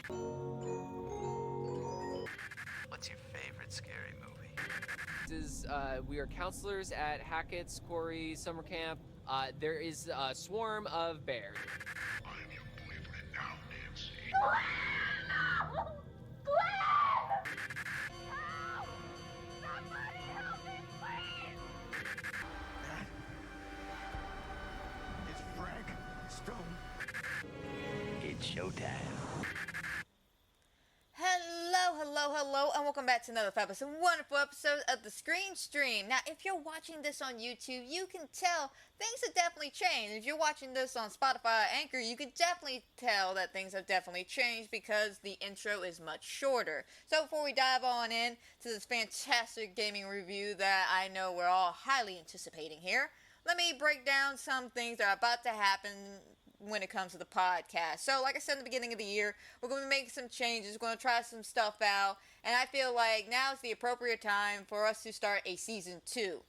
What's your favorite scary movie? We are counselors at Hackett's Quarry Summer Camp. There is a swarm of bears. I'm your boyfriend now, Nancy. It's Frank Stone. It's showtime. Hello, and welcome back to another fabulous, wonderful episode of the Screen Stream. Now, if you're watching this on YouTube, you can tell things have definitely changed. If you're watching this on Spotify or Anchor, you can definitely tell that things have definitely changed because the intro is much shorter. So before we dive on in to this fantastic gaming review that I know we're all highly anticipating here, let me break down some things that are about to happen when it comes to the podcast. So, like I said in the beginning of the year, we're going to make some changes. We're going to try some stuff out. And I feel like now is the appropriate time for us to start a season 2.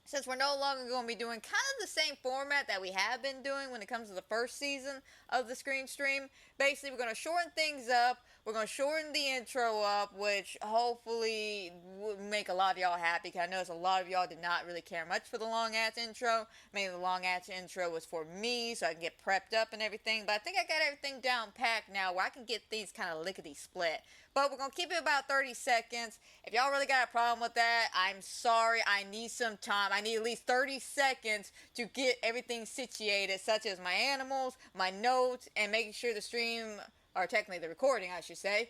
Since we're no longer going to be doing kind of the same format that we have been doing when it comes to the first season of the Screen Stream, basically we're going to shorten things up. We're going to shorten the intro up, which hopefully will make a lot of y'all happy, because I noticed a lot of y'all did not really care much for the long-ass intro. Maybe the long-ass intro was for me, so I can get prepped up and everything, but I think I got everything down packed now where I can get things kind of lickety-split. But we're going to keep it about 30 seconds. If y'all really got a problem with that, I'm sorry. I need some time. I need at least 30 seconds to get everything situated, such as my animals, my notes, and making sure the stream, or technically the recording, I should say,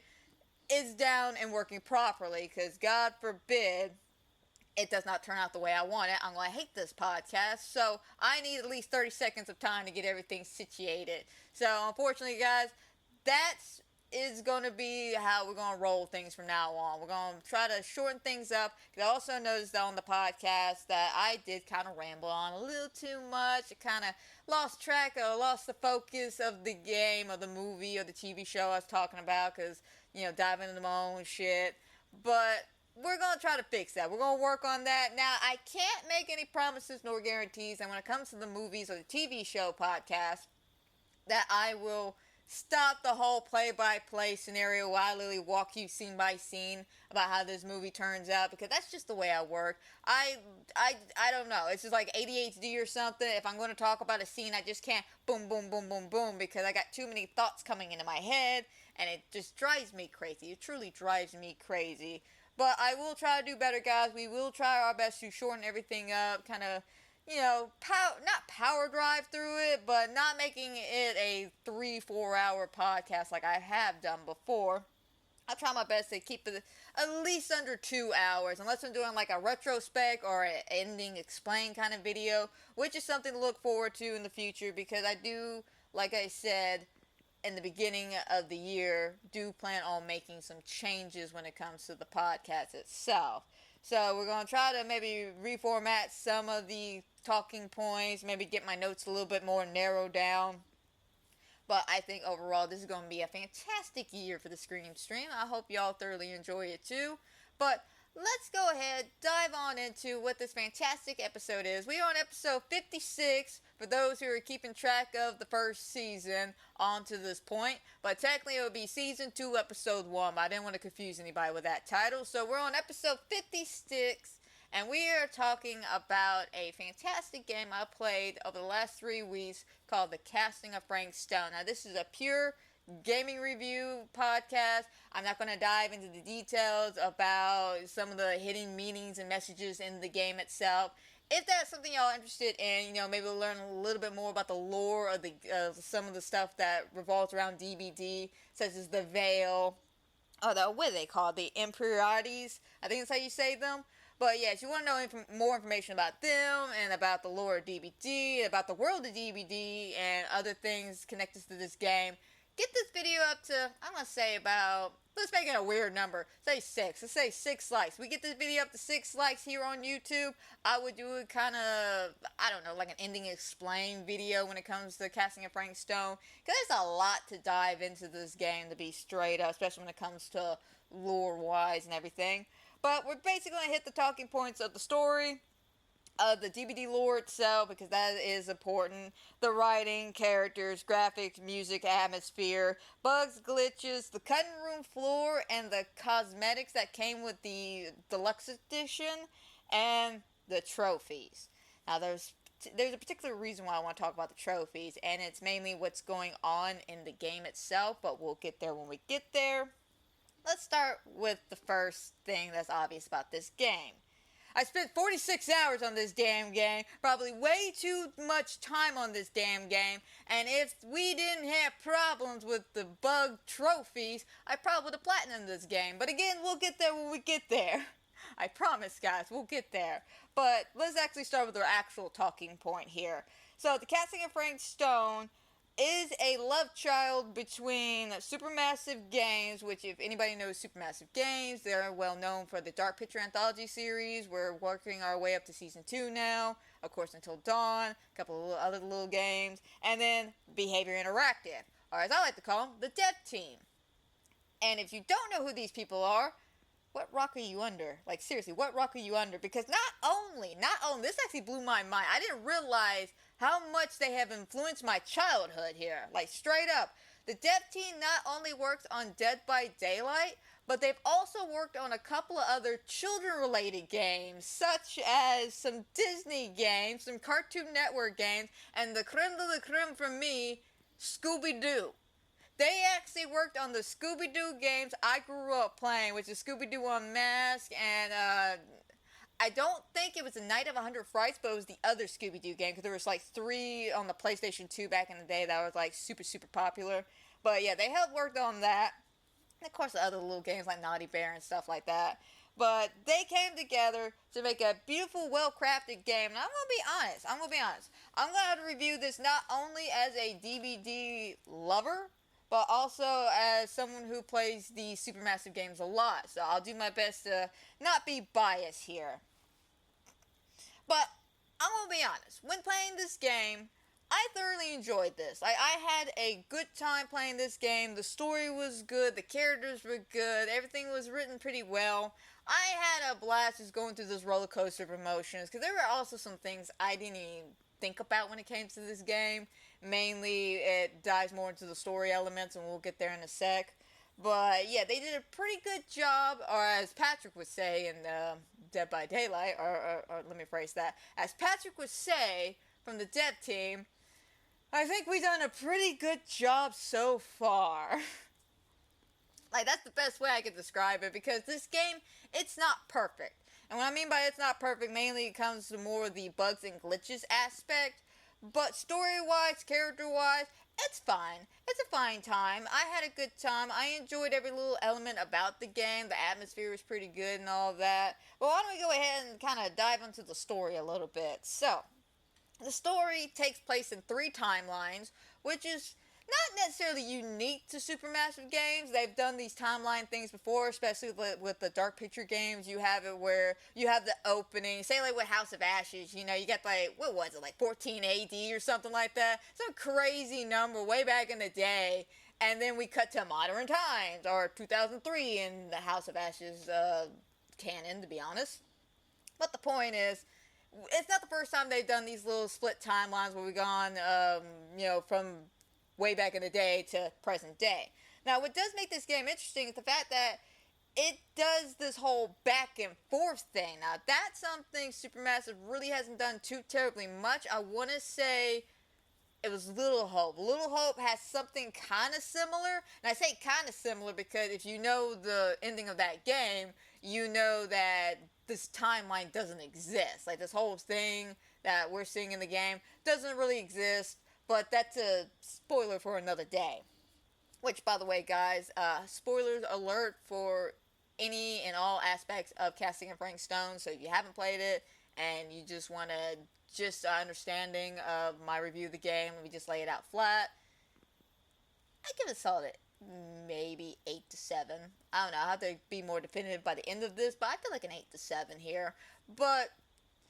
is down and working properly, because God forbid it does not turn out the way I want it. I'm going to hate this podcast, so I need at least 30 seconds of time to get everything situated. So, unfortunately, guys, that's is going to be how we're going to roll things from now on. We're going to try to shorten things up. I also noticed on the podcast that I did kind of ramble on a little too much. I kind of lost track or lost the focus of the game or the movie or the TV show I was talking about, because, diving into my own shit. But we're going to try to fix that. We're going to work on that. Now, I can't make any promises nor guarantees, and when it comes to the movies or the TV show podcast, that I will stop the whole play-by-play scenario while I literally walk you scene by scene about how this movie turns out, because that's just the way I work. I don't know. It's just like ADHD or something. If I'm going to talk about a scene, I just can't boom, boom, boom, boom, boom, because I got too many thoughts coming into my head, and it just drives me crazy. It truly drives me crazy. But I will try to do better, guys. We will try our best to shorten everything up, kind of, not power drive through it, but not making it a 3-4 hour podcast like I have done before. I'll try my best to keep it at least under 2 hours, unless I'm doing like a retrospect or an ending explain kind of video, which is something to look forward to in the future, because I do, like I said in the beginning of the year, do plan on making some changes when it comes to the podcast itself. So we're going to try to maybe reformat some of the talking points, maybe get my notes a little bit more narrowed down. But I think overall this is going to be a fantastic year for the Scream Stream. I hope y'all thoroughly enjoy it too. But let's go ahead, dive on into what this fantastic episode is. We are on episode 56, for those who are keeping track of the first season on to this point. But technically it would be season 2, episode 1, but I didn't want to confuse anybody with that title. So we're on episode 56, and we are talking about a fantastic game I played over the last 3 weeks called The Casting of Frank Stone. Now, this is a pure gaming review podcast. I'm not going to dive into the details about some of the hidden meanings and messages in the game itself. If that's something y'all are interested in, maybe we'll learn a little bit more about the lore of some of the stuff that revolves around DBD, such as the Veil, or what are they called? The Imperialities, I think that's how you say them. But yeah, if you want to know more information about them and about the lore of DBD, about the world of DBD, and other things connected to this game, get this video up to, I'm going to say about, let's make it a weird number, say 6. Let's say 6 likes. We get this video up to 6 likes here on YouTube, I would do it kind of, I don't know, like an ending explain video when it comes to Casting of Frank Stone, because there's a lot to dive into this game, to be straight up, especially when it comes to lore-wise and everything. But we're basically going to hit the talking points of the story, the DVD lore itself, because that is important. The writing, characters, graphics, music, atmosphere, bugs, glitches, the cutting room floor, and the cosmetics that came with the deluxe edition, and the trophies. Now, there's a particular reason why I want to talk about the trophies, and it's mainly what's going on in the game itself, but we'll get there when we get there. Let's start with the first thing that's obvious about this game. I spent 46 hours on this damn game, probably way too much time on this damn game, and if we didn't have problems with the bug trophies, I probably would have platinumed this game. But again, we'll get there when we get there. I promise, guys, we'll get there. But let's actually start with our actual talking point here. So, the Casting of Frank Stone is a love child between Supermassive Games, which, if anybody knows Supermassive Games, they're well known for the Dark Picture Anthology series. We're working our way up to Season 2 now, of course, Until Dawn, a couple of other little games, and then Behavior Interactive, or as I like to call them, the Dev Team. And if you don't know who these people are, what rock are you under? Like, seriously, what rock are you under? Because not only, this actually blew my mind. I didn't realize how much they have influenced my childhood here. Like, straight up. The dev team not only works on Dead by Daylight, but they've also worked on a couple of other children-related games, such as some Disney games, some Cartoon Network games, and the creme de la creme for me, Scooby-Doo. They actually worked on the Scooby-Doo games I grew up playing, which is Scooby-Doo Unmasked, and I don't think it was the Night of 100 Frights, but it was the other Scooby-Doo game, because there was like 3 on the PlayStation 2 back in the day that was like super, super popular. But yeah, they helped work on that. And of course, the other little games like Naughty Bear and stuff like that. But they came together to make a beautiful, well-crafted game. And I'm going to be honest. I'm going to review this not only as a DVD lover, but also as someone who plays the Supermassive games a lot. So I'll do my best to not be biased here. But I'm going to be honest. When playing this game, I thoroughly enjoyed this. I had a good time playing this game. The story was good. The characters were good. Everything was written pretty well. I had a blast just going through this roller coaster of emotions, because there were also some things I didn't even think about when it came to this game. Mainly, it dives more into the story elements, and we'll get there in a sec. But yeah, they did a pretty good job, or as Patrick would say in Dead by Daylight, or let me phrase that, as Patrick would say from the dev team, I think we've done a pretty good job so far. Like, that's the best way I could describe it, because this game, it's not perfect. And what I mean by it's not perfect, mainly it comes to more of the bugs and glitches aspect. But story-wise, character-wise, it's fine. It's a fine time. I had a good time. I enjoyed every little element about the game. The atmosphere was pretty good and all of that. But why don't we go ahead and kind of dive into the story a little bit. So, the story takes place in 3 timelines, which is not necessarily unique to Supermassive games. They've done these timeline things before, especially with the Dark Picture games. You have it where you have the opening, say like with House of Ashes, you know, you got like, what was it, like 14 AD or something like that? Some crazy number way back in the day. And then we cut to modern times, or 2003 in the House of Ashes canon, to be honest. But the point is, it's not the first time they've done these little split timelines where we've gone, from way back in the day to present day. Now, what does make this game interesting is the fact that it does this whole back and forth thing. Now, that's something Supermassive really hasn't done too terribly much. I want to say it was Little Hope. Little Hope has something kind of similar. And I say kind of similar because if you know the ending of that game, you know that this timeline doesn't exist. Like, this whole thing that we're seeing in the game doesn't really exist. But that's a spoiler for another day. Which, by the way, guys, spoilers alert for any and all aspects of Casting of Frank Stone. So if you haven't played it and you just want understanding of my review of the game, let me just lay it out flat. I give it a solid maybe 8 to 7. I don't know, I'll have to be more definitive by the end of this, but I feel like an 8 to 7 here. But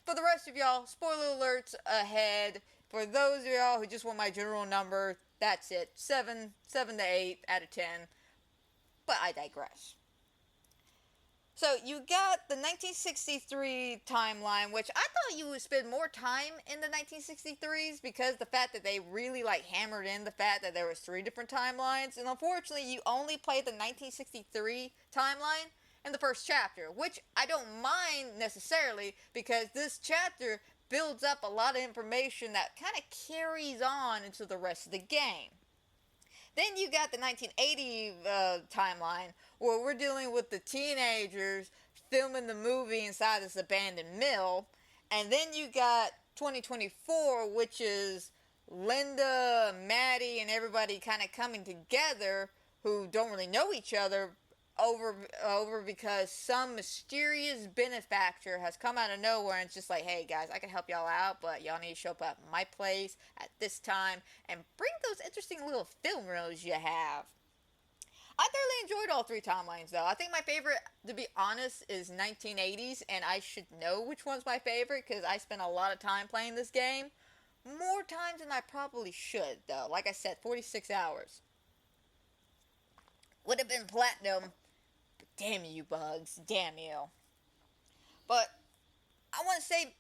for the rest of y'all, spoiler alerts ahead. For those of y'all who just want my general number, that's it. 7 to 8 out of 10. But I digress. So you got the 1963 timeline, which I thought you would spend more time in the 1963s because the fact that they really like hammered in the fact that there was 3 different timelines, and unfortunately you only played the 1963 timeline in the first chapter, which I don't mind necessarily because this chapter builds up a lot of information that kind of carries on into the rest of the game. Then you got the 1980 timeline where we're dealing with the teenagers filming the movie inside this abandoned mill. And then you got 2024, which is Linda, Maddie, and everybody kind of coming together who don't really know each other over because some mysterious benefactor has come out of nowhere and it's just like, hey guys, I can help y'all out, but y'all need to show up at my place at this time and bring those interesting little film reels you have. I thoroughly enjoyed all 3 timelines though. I think my favorite, to be honest, is 1980s, and I should know which one's my favorite because I spent a lot of time playing this game. More times than I probably should though. Like I said, 46 hours. Would have been platinum. Damn you, Bugs. Damn you. But I want to say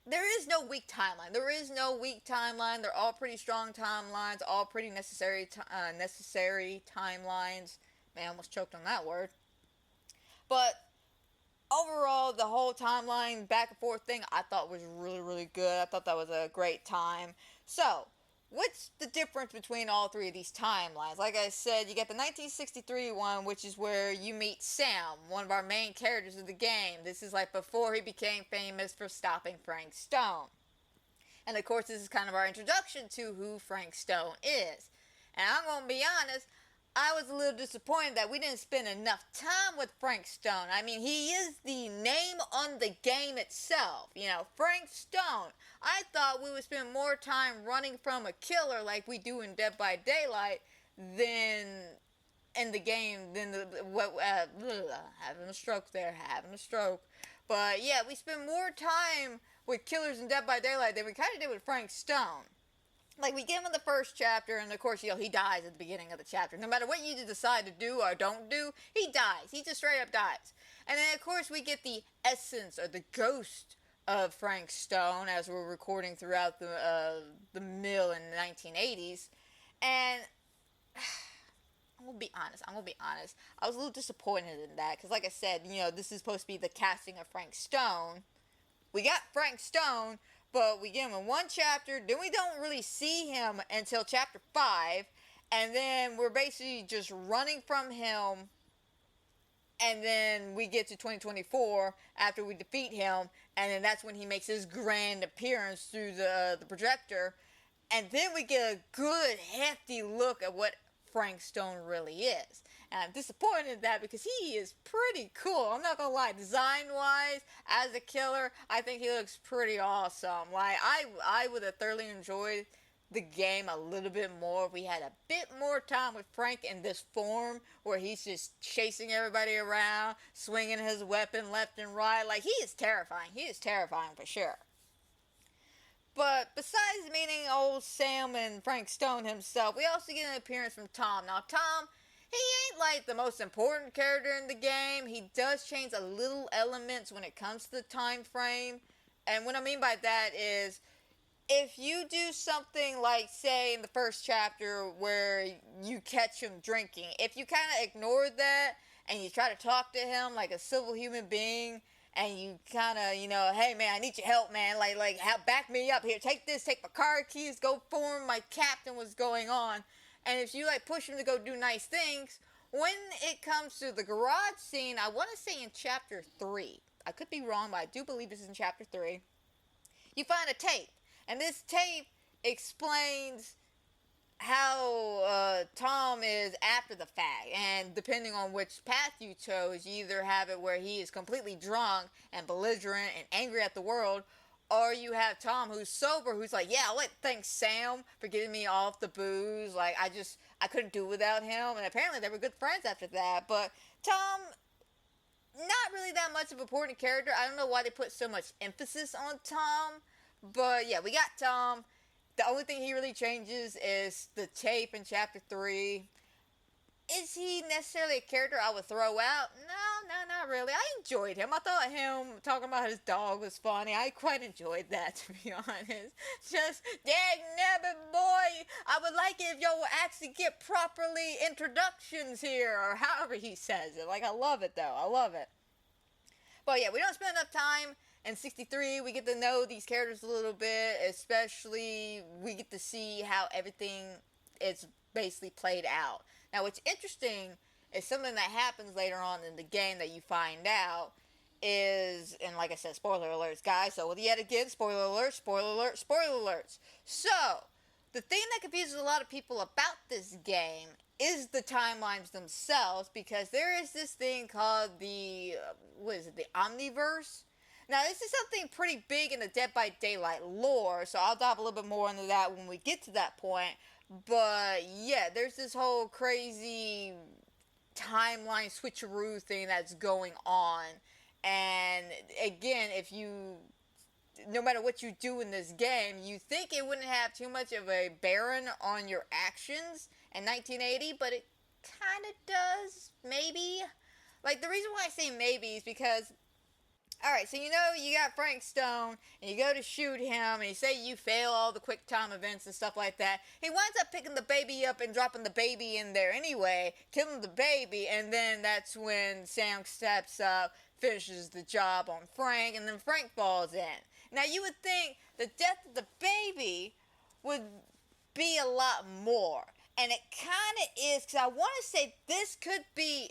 there is no weak timeline. There is no weak timeline. They're all pretty strong timelines. All pretty necessary timelines. Man, I almost choked on that word. But overall, the whole timeline back and forth thing I thought was really, really good. I thought that was a great time. So, what's the difference between all 3 of these timelines? Like I said, you got the 1963 one, which is where you meet Sam, one of our main characters of the game. This is like before he became famous for stopping Frank Stone. And of course, this is kind of our introduction to who Frank Stone is. And I'm going to be honest, I was a little disappointed that we didn't spend enough time with Frank Stone. I mean, he is the name on the game itself. You know, Frank Stone. I thought we would spend more time running from a killer like we do in Dead by Daylight than in the game, than having a stroke there, having a stroke. But yeah, we spend more time with killers in Dead by Daylight than we kind of did with Frank Stone. Like, we get him in the first chapter, and of course, you know, he dies at the beginning of the chapter. No matter what you decide to do or don't do, he dies. He just straight up dies. And then, of course, we get the essence or the ghost of Frank Stone as we're recording throughout the mill in the 1980s. And I'm going to be honest. I was a little disappointed in that because, like I said, you know, this is supposed to be the casting of Frank Stone. We got Frank Stone, but we get him in 1 chapter, then we don't really see him until chapter 5, and then we're basically just running from him, and then we get to 2024 after we defeat him, and then that's when he makes his grand appearance through the projector, and then we get a good, hefty look at what Frank Stone really is. And I'm disappointed in that because he is pretty cool. I'm not gonna lie, design-wise, as a killer, I think he looks pretty awesome. Like, I would have thoroughly enjoyed the game a little bit more if we had a bit more time with Frank in this form where he's just chasing everybody around, swinging his weapon left and right. Like, he is terrifying. He is terrifying for sure. But besides meeting old Sam and Frank Stone himself, we also get an appearance from Tom. Now, Tom, he ain't like the most important character in the game. He does change a little elements when it comes to the time frame. And what I mean by that is, if you do something like, say, in the first chapter where you catch him drinking, if you kind of ignore that and you try to talk to him like a civil human being, and you kind of, you know, hey man, I need your help, man, like back me up here, take this, take my car keys, go inform my captain what's going on. And if you like push him to go do nice things, when it comes to the garage scene, I want to say in chapter 3, I could be wrong, but I do believe this is in chapter 3, you find a tape. And this tape explains how Tom is after the fact. And depending on which path you chose, you either have it where he is completely drunk and belligerent and angry at the world, or you have Tom who's sober, who's like, yeah, I'll thank Sam for getting me off the booze. Like, I couldn't do without him. And apparently they were good friends after that. But Tom, not really that much of an important character. I don't know why they put so much emphasis on Tom. But yeah, we got Tom. The only thing he really changes is the tape in chapter 3. is he necessarily a character I would throw out? No, not really. I enjoyed him. I thought him talking about his dog was funny. I quite enjoyed that, to be honest. Just, dang nabbit boy, I would like it if y'all would actually get properly introductions here, or however he says it. Like, I love it, though. I love it. But yeah, we don't spend enough time in 63. We get to know these characters a little bit, especially we get to see how everything is basically played out. Now, what's interesting is something that happens later on in the game that you find out is, and like I said, spoiler alerts, guys. So, yet again, spoiler alert, spoiler alert, spoiler alerts. So, the thing that confuses a lot of people about this game is the timelines themselves, because there is this thing called the, the Omniverse? Now, this is something pretty big in the Dead by Daylight lore, so I'll dive a little bit more into that when we get to that point. But yeah, there's this whole crazy timeline switcheroo thing that's going on. And again, no matter what you do in this game, you think it wouldn't have too much of a bearing on your actions in 1980, but it kind of does, maybe. Like, the reason why I say maybe is because, alright, so you got Frank Stone, and you go to shoot him, and you say you fail all the quick time events and stuff like that. He winds up picking the baby up and dropping the baby in there anyway, killing the baby, and then that's when Sam steps up, finishes the job on Frank, and then Frank falls in. Now, you would think the death of the baby would be a lot more. And it kind of is, because I want to say it could be.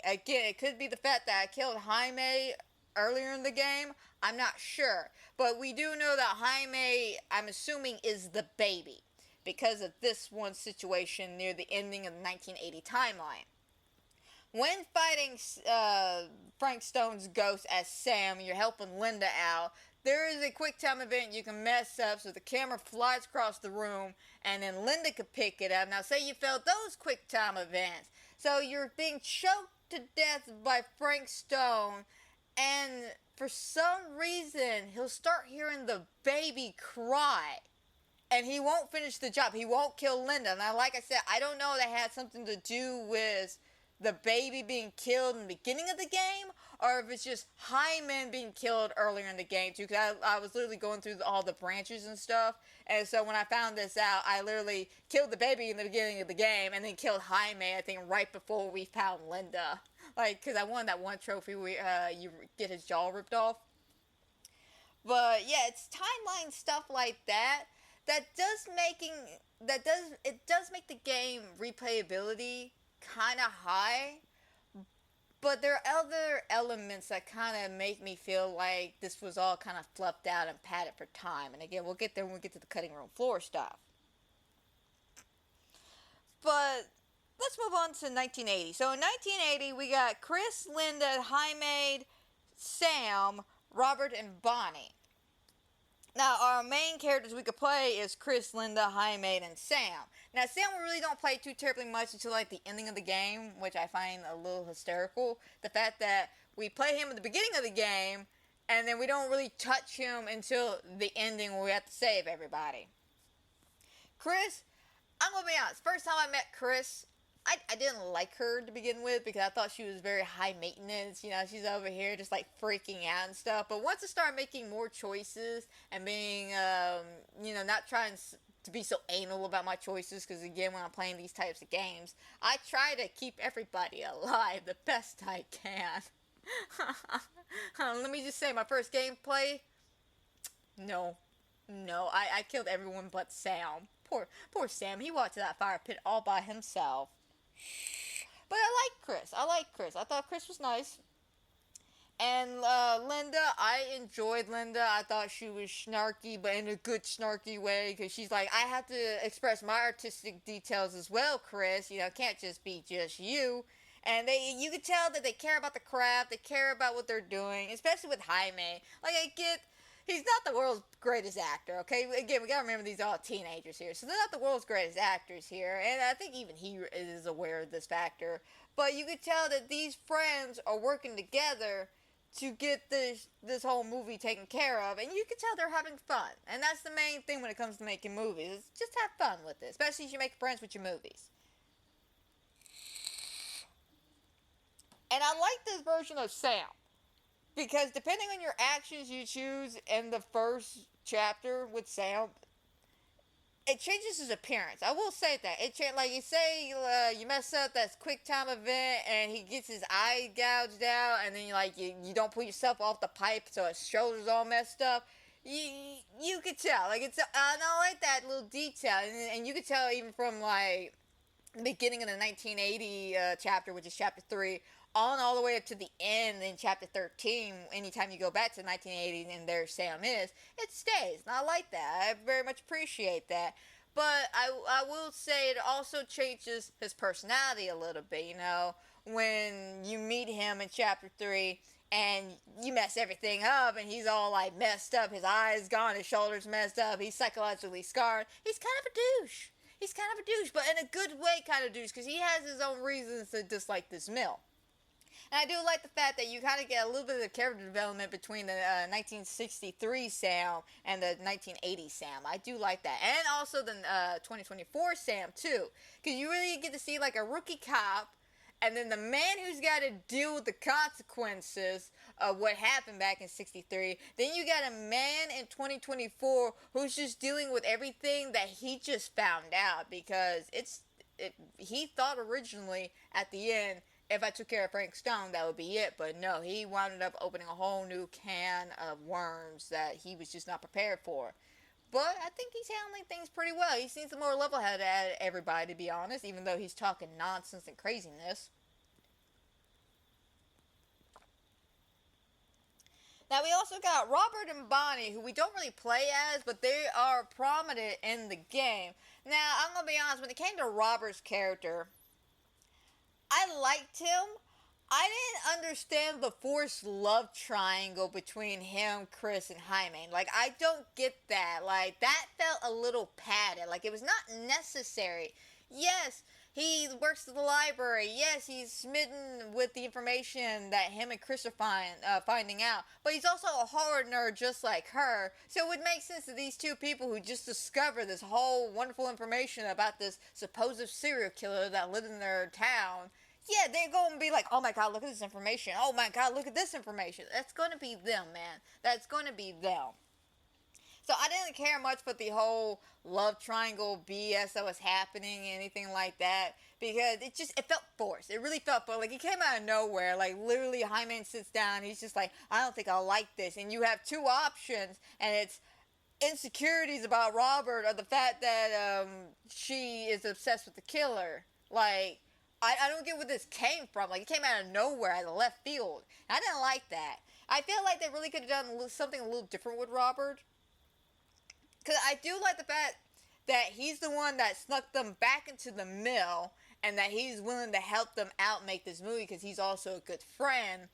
Again, it could be the fact that I killed Jaime earlier in the game. I'm not sure. But we do know that Jaime, I'm assuming, is the baby, because of this one situation near the ending of the 1980 timeline. When fighting Frank Stone's ghost as Sam, you're helping Linda out, there is a quick time event you can mess up so the camera flies across the room and then Linda could pick it up. Now, say you failed those quick time events. So you're being choked to death by Frank Stone, and for some reason, he'll start hearing the baby cry. And he won't finish the job. He won't kill Linda. Now, like I said, I don't know if that had something to do with the baby being killed in the beginning of the game, or if it's just Hyman being killed earlier in the game too, because I was literally going through all the branches and stuff, and so when I found this out, I literally killed the baby in the beginning of the game, and then killed Jaime, I think, right before we found Linda. Like, because I won that one trophy where you get his jaw ripped off. But yeah, it's timeline stuff like that does make the game replayability kind of high, but there are other elements that kind of make me feel like this was all kind of fluffed out and padded for time. And again, we'll get there when we get to the cutting room floor stuff. But let's move on to 1980. So in 1980, we got Chris, Linda, Jaime, Sam, Robert, and Bonnie. Now, our main characters we could play is Chris, Linda, Jaime, and Sam. Now, Sam we really don't play too terribly much until, like, the ending of the game, which I find a little hysterical. The fact that we play him at the beginning of the game, and then we don't really touch him until the ending where we have to save everybody. Chris, I'm gonna be honest, first time I met Chris, I didn't like her to begin with because I thought she was very high maintenance. You know, she's over here just like freaking out and stuff. But once I started making more choices and being, not trying to be so anal about my choices, because again, when I'm playing these types of games, I try to keep everybody alive the best I can. Let me just say, my first gameplay, no, I killed everyone but Sam. Poor Sam, he walked to that fire pit all by himself. But I like Chris. I thought Chris was nice. And Linda, I enjoyed Linda. I thought she was snarky, but in a good snarky way, because she's like, I have to express my artistic details as well, Chris. You know, it can't just be just you. And you can tell that they care about the craft, they care about what they're doing, especially with Jaime. Like, he's not the world's greatest actor, okay? Again, we gotta remember these are all teenagers here, so they're not the world's greatest actors here, and I think even he is aware of this factor. But you can tell that these friends are working together to get this whole movie taken care of, and you can tell they're having fun. And that's the main thing when it comes to making movies, is just have fun with it, especially if you make friends with your movies. And I like this version of Sam. Because depending on your actions you choose in the first chapter with Sam, it changes his appearance. I will say that. Like you say, you mess up that quick time event and he gets his eye gouged out, and then you don't pull yourself off the pipe so his shoulder's all messed up. You could tell. Like, and I like that little detail. And you could tell even from, like, the beginning of the 1980 chapter, which is chapter 3, on all the way up to the end in chapter 13, anytime you go back to 1980 and there Sam is, it stays. And I like that. I very much appreciate that. But I will say it also changes his personality a little bit, when you meet him in chapter 3 and you mess everything up and he's all like messed up, his eyes gone, his shoulders messed up, he's psychologically scarred. He's kind of a douche. He's kind of a douche, but in a good way kind of douche, because he has his own reasons to dislike this mill. And I do like the fact that you kind of get a little bit of character development between the 1963 Sam and the 1980 Sam. I do like that. And also the 2024 Sam, too. Because you really get to see, like, a rookie cop, and then the man who's got to deal with the consequences of what happened back in 63. Then you got a man in 2024 who's just dealing with everything that he just found out. Because he thought originally at the end, if I took care of Frank Stone, that would be it. But no, he wound up opening a whole new can of worms that he was just not prepared for. But I think he's handling things pretty well. He seems more level-headed at everybody, to be honest, even though he's talking nonsense and craziness. Now, we also got Robert and Bonnie, who we don't really play as, but they are prominent in the game. Now, I'm going to be honest, when it came to Robert's character, I liked him. I didn't understand the forced love triangle between him, Chris, and Jaime. Like, I don't get that. Like, that felt a little padded. Like, it was not necessary. Yes, he works at the library. Yes, he's smitten with the information that him and Chris are finding out. But he's also a horror nerd just like her. So it would make sense that these two people who just discovered this whole wonderful information about this supposed serial killer that lived in their town, yeah, they're going to be like, oh my god, look at this information. Oh my god, look at this information. That's going to be them, man. That's going to be them. So I didn't care much for the whole love triangle BS that was happening, anything like that, because it felt forced. It really felt forced. Like, it came out of nowhere. Like, literally, Hyman sits down, he's just like, I don't think I'll like this. And you have two options, and it's insecurities about Robert or the fact that she is obsessed with the killer. Like, I don't get where this came from. Like, it came out of nowhere, out of left field. And I didn't like that. I feel like they really could have done something a little different with Robert. Because I do like the fact that he's the one that snuck them back into the mill, and that he's willing to help them out make this movie because he's also a good friend.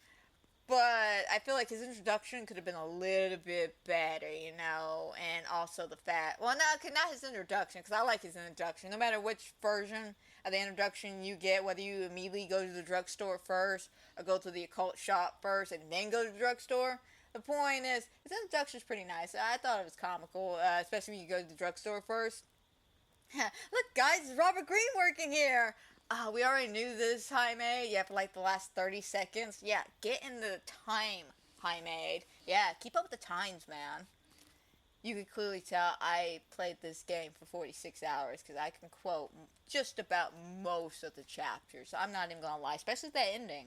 But I feel like his introduction could have been a little bit better, and also the fact, well, no, not his introduction, because I like his introduction. No matter which version of the introduction you get, whether you immediately go to the drugstore first, or go to the occult shop first, and then go to the drugstore, the point is, his introduction is pretty nice. I thought it was comical, especially when you go to the drugstore first. Look, guys, it's Robert Greene working here. We already knew this, Jaime. Yeah, for like the last 30 seconds. Yeah, get in the time, Jaime. Yeah, keep up with the times, man. You can clearly tell I played this game for 46 hours because I can quote just about most of the chapters. I'm not even gonna lie, especially that ending.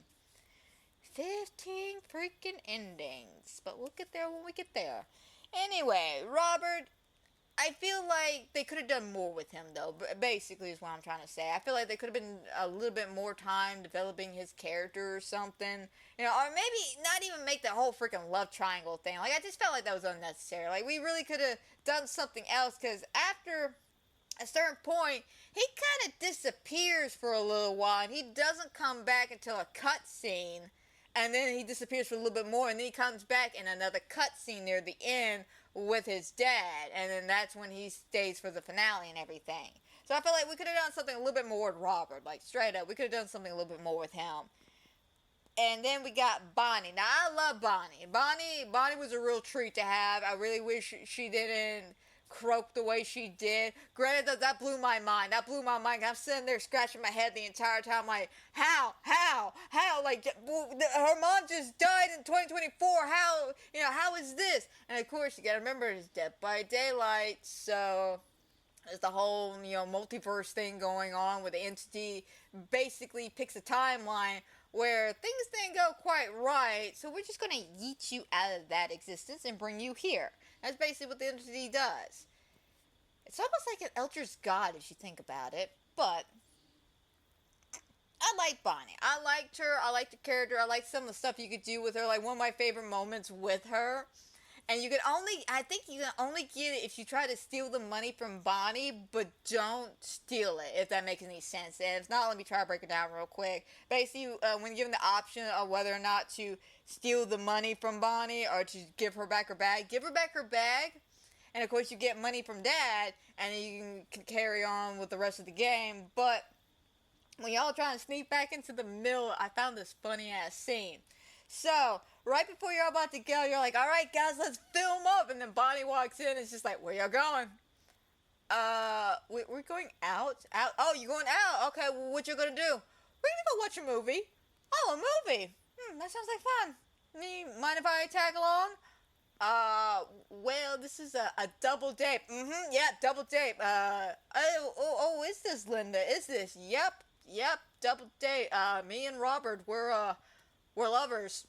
15 freaking endings. But we'll get there when we get there. Anyway, Robert, I feel like they could have done more with him, though. Basically, is what I'm trying to say. I feel like they could have been a little bit more time developing his character or something. Or maybe not even make the whole freaking love triangle thing. Like, I just felt like that was unnecessary. Like, we really could have done something else, because after a certain point, he kind of disappears for a little while, and he doesn't come back until a cutscene. And then he disappears for a little bit more, and then he comes back in another cutscene near the end with his dad, and then that's when he stays for the finale and everything. So I feel like we could have done something a little bit more with Robert, like straight up. We could have done something a little bit more with him. And then we got Bonnie. Now, I love Bonnie. Bonnie was a real treat to have. I really wish she didn't croak the way she did. Granted, that blew my mind. That blew my mind. I'm sitting there scratching my head the entire time, like, how? Like, her mom just died in 2024. How is this? And of course, you gotta remember, it's Dead by Daylight, so there's the whole, multiverse thing going on where the entity basically picks a timeline where things didn't go quite right, so we're just gonna yeet you out of that existence and bring you here. That's basically what the entity does. It's almost like an Eldritch God if you think about it, but I like Bonnie. I liked her. I liked the character. I liked some of the stuff you could do with her. Like, one of my favorite moments with her, and I think you can only get it if you try to steal the money from Bonnie, but don't steal it, if that makes any sense. And if not, let me try to break it down real quick. Basically, when given the option of whether or not to steal the money from Bonnie or to give her back her bag, give her back her bag. And of course, you get money from Dad, and then you can carry on with the rest of the game. But when y'all trying to sneak back into the mill, I found this funny ass scene. So, right before you're about to go, you're like, alright guys, let's film up. And then Bonnie walks in and it's just like, where y'all going? We're going out? Out? Oh, you're going out? Okay, well, what you gonna do? We're gonna go watch a movie. Oh, a movie? That sounds like fun. Mind if I tag along? Well, this is a double date. Yeah, double date. Is this Linda? Is this? Yep, double date. Me and Robert, we're lovers.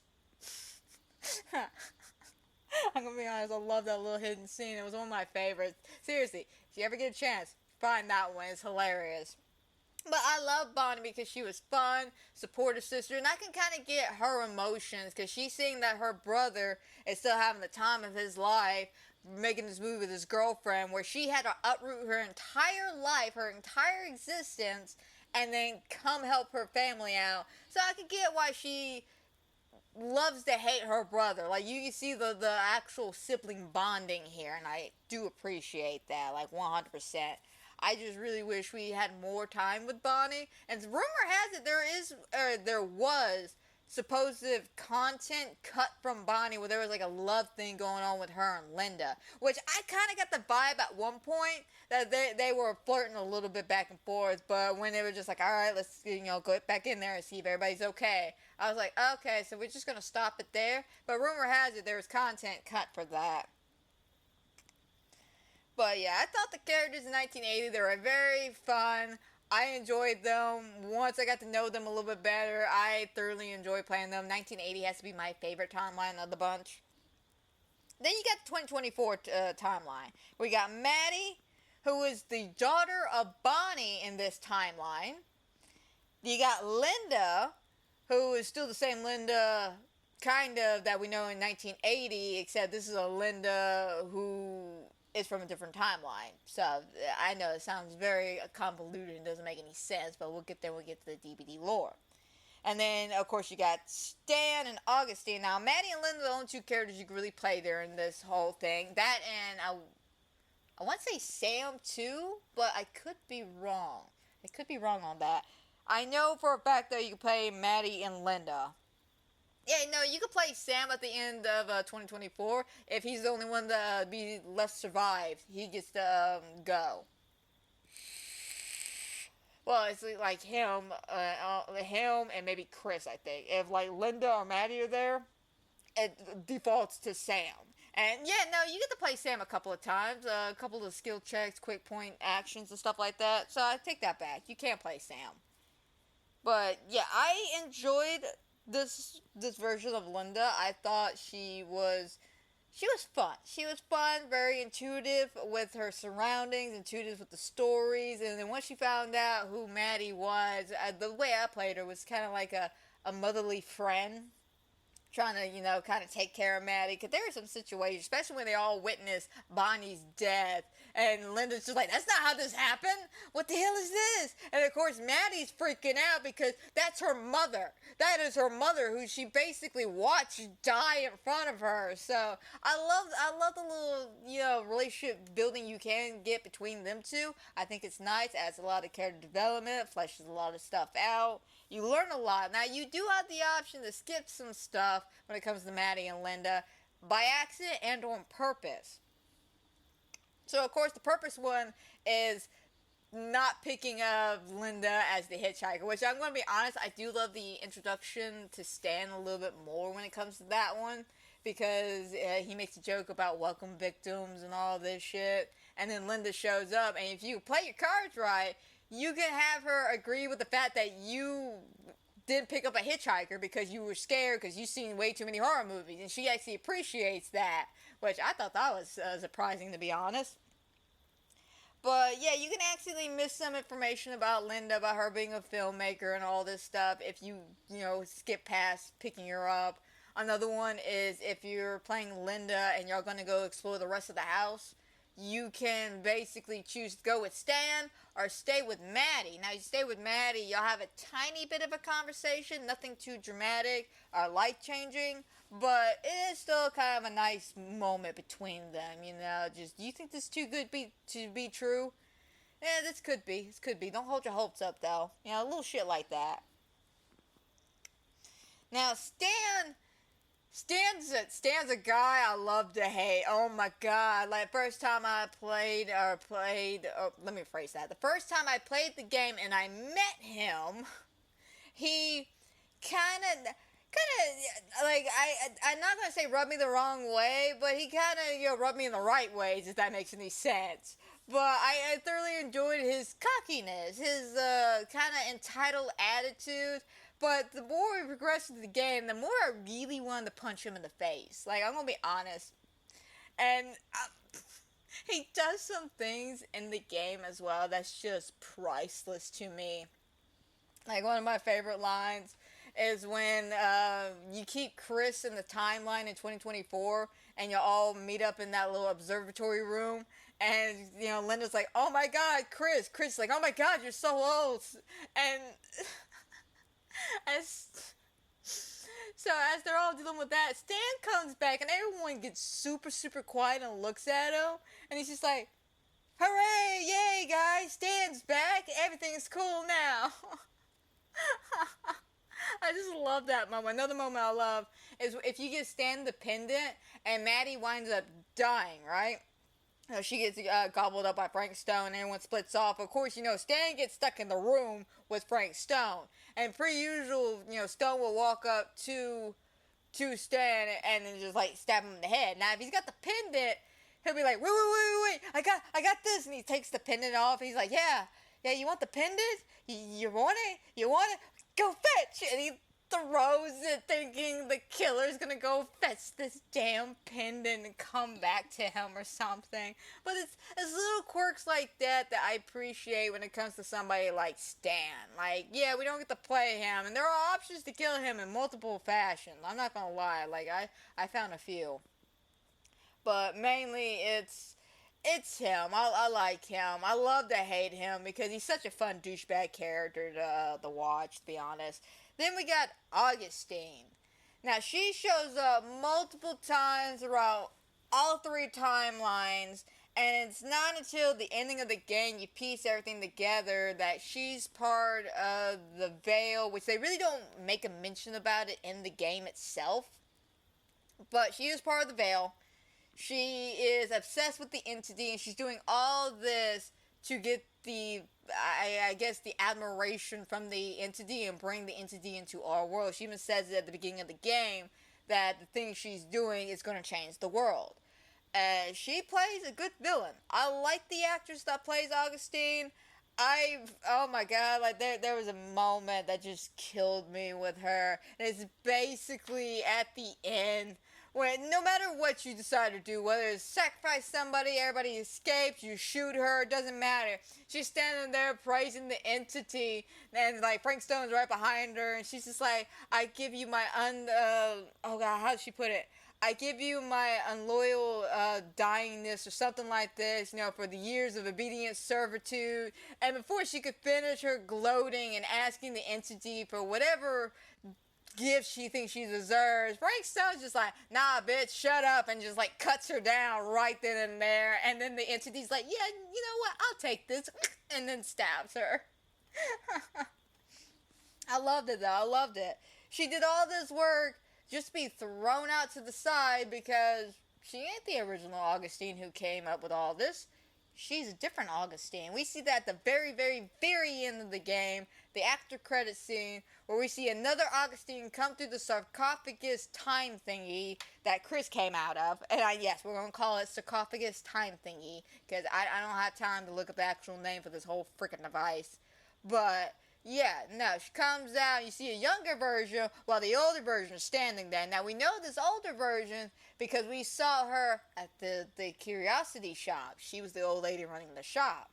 I'm gonna be honest, I love that little hidden scene. It was one of my favorites. Seriously, if you ever get a chance, find that one. It's hilarious. But I love Bonnie because she was fun, supportive sister, and I can kind of get her emotions because she's seeing that her brother is still having the time of his life, making this movie with his girlfriend, where she had to uproot her entire life, her entire existence, and then come help her family out. So I could get why she loves to hate her brother. Like, you can see the actual sibling bonding here, and I do appreciate that, like, 100%. I just really wish we had more time with Bonnie. And rumor has it there was supposed content cut from Bonnie where there was like a love thing going on with her and Linda, which I kind of got the vibe at one point that they were flirting a little bit back and forth, but when they were just like, all right, let's go back in there and see if everybody's okay, I was like, okay, so we're just gonna stop it there. But rumor has it there was content cut for that. But yeah, I thought the characters in 1980, they were very fun. I enjoyed them. Once I got to know them a little bit better, I thoroughly enjoyed playing them. 1980 has to be my favorite timeline of the bunch. Then you got the 2024 timeline. We got Maddie, who is the daughter of Bonnie in this timeline. You got Linda, who is still the same Linda, kind of, that we know in 1980, except this is a Linda who is from a different timeline. So I know it sounds very convoluted and doesn't make any sense, but we'll get there when we get to the DVD lore. And then, of course, you got Stan and Augustine. Now, Maddie and Linda are the only two characters you can really play there in this whole thing. That and I want to say Sam too, but I could be wrong. I could be wrong on that. I know for a fact that you can play Maddie and Linda. Yeah, no, you could play Sam at the end of 2024. If he's the only one that be left survive, he gets to go. Well, it's like him and maybe Chris, I think. If like Linda or Maddie are there, it defaults to Sam. And yeah, no, you get to play Sam a couple of times, a couple of skill checks, quick point actions and stuff like that. So I take that back. You can't play Sam. But yeah, I enjoyed this version of Linda. I thought she was fun. She was fun, very intuitive with her surroundings, intuitive with the stories. And then once she found out who Maddie was, the way I played her was kind of like a motherly friend, trying to, kind of take care of Maddie. Because there were some situations, especially when they all witnessed Bonnie's death. And Linda's just like, that's not how this happened. What the hell is this? And of course, Maddie's freaking out because that's her mother. That is her mother who she basically watched die in front of her. So I love the little, relationship building you can get between them two. I think it's nice. Adds a lot of character development, fleshes a lot of stuff out. You learn a lot. Now, you do have the option to skip some stuff when it comes to Maddie and Linda by accident and on purpose. So, of course, the purpose one is not picking up Linda as the hitchhiker, which I'm going to be honest, I do love the introduction to Stan a little bit more when it comes to that one, because he makes a joke about welcome victims and all this shit, and then Linda shows up, and if you play your cards right, you can have her agree with the fact that you didn't pick up a hitchhiker because you were scared because you've seen way too many horror movies, and she actually appreciates that, which I thought that was surprising, to be honest. But yeah, you can actually miss some information about Linda, about her being a filmmaker and all this stuff if you skip past picking her up. Another one is if you're playing Linda and you're going to go explore the rest of the house, you can basically choose to go with Stan or stay with Maddie. Now, you stay with Maddie, you'll have a tiny bit of a conversation, nothing too dramatic or life-changing, but it is still kind of a nice moment between them, just, do you think this is too good to be true? Yeah, this could be. Don't hold your hopes up, though. A little shit like that. Now, Stan's a guy I love to hate. Oh my god. Like, first time I let me rephrase that. The first time I played the game and I met him, he kind of, like, I'm not going to say rubbed me the wrong way, but he kind of, rubbed me in the right ways, if that makes any sense. But I thoroughly enjoyed his cockiness, his kind of entitled attitude. But the more we progress through the game, the more I really wanted to punch him in the face. Like, I'm going to be honest. And he does some things in the game as well that's just priceless to me. Like, one of my favorite lines is when you keep Chris in the timeline in 2024 and you all meet up in that little observatory room. And, Linda's like, oh my god, Chris. Chris is like, oh my god, you're so old. And as they're all dealing with that, Stan comes back and everyone gets super, super quiet and looks at him. And he's just like, hooray, yay, guys, Stan's back. Everything's cool now. I just love that moment. Another moment I love is if you get Stan the pendant and Maddie winds up dying, right? She gets gobbled up by Frank Stone and everyone splits off. Of course, Stan gets stuck in the room with Frank Stone. And per usual, Stone will walk up to Stan and then just, like, stab him in the head. Now, if he's got the pendant, he'll be like, wait, I got this. And he takes the pendant off and he's like, yeah, you want the pendant? You want it? Go fetch! And he throws it thinking the killer's gonna go fetch this damn pendant and come back to him or something. But it's little quirks like that I appreciate when it comes to somebody like Stan. Like, yeah, we don't get to play him, and there are options to kill him in multiple fashions. I'm not gonna lie, like, I found a few. But mainly it's him. I like him. I love to hate him because he's such a fun douchebag character to watch, to be honest. Then we got Augustine. Now, she shows up multiple times throughout all three timelines, and it's not until the ending of the game you piece everything together that she's part of the Veil, which they really don't make a mention about it in the game itself. But she is part of the Veil. She is obsessed with the entity, and she's doing all this to get the, I guess, the admiration from the entity and bring the entity into our world. She even says it at the beginning of the game that the thing she's doing is going to change the world. She plays a good villain. I like the actress that plays Augustine. Oh my god, like, there was a moment that just killed me with her. And it's basically at the end, when no matter what you decide to do, whether it's sacrifice somebody, everybody escapes, you shoot her, it doesn't matter. She's standing there praising the entity, and, like, Frank Stone's right behind her, and she's just like, I give you my oh god, how did she put it? I give you my unloyal dyingness or something like this, for the years of obedient servitude. And before she could finish her gloating and asking the entity for whatever gift she thinks she deserves, Frank Stone's just like, nah, bitch, shut up, and just, like, cuts her down right then and there. And then the entity's like, yeah, you know what, I'll take this, and then stabs her. I loved it, though. I loved it. She did all this work just to be thrown out to the side because she ain't the original Augustine who came up with all this. she's a different Augustine. We see that at the very, very, very end of the game, the after credit scene, where we see another Augustine come through the sarcophagus time thingy that Chris came out of. And yes, we're going to call it sarcophagus time thingy, because I don't have time to look up the actual name for this whole freaking device. But yeah, no, she comes out, you see a younger version, while the older version is standing there. Now, we know this older version because we saw her at the curiosity shop. She was the old lady running the shop.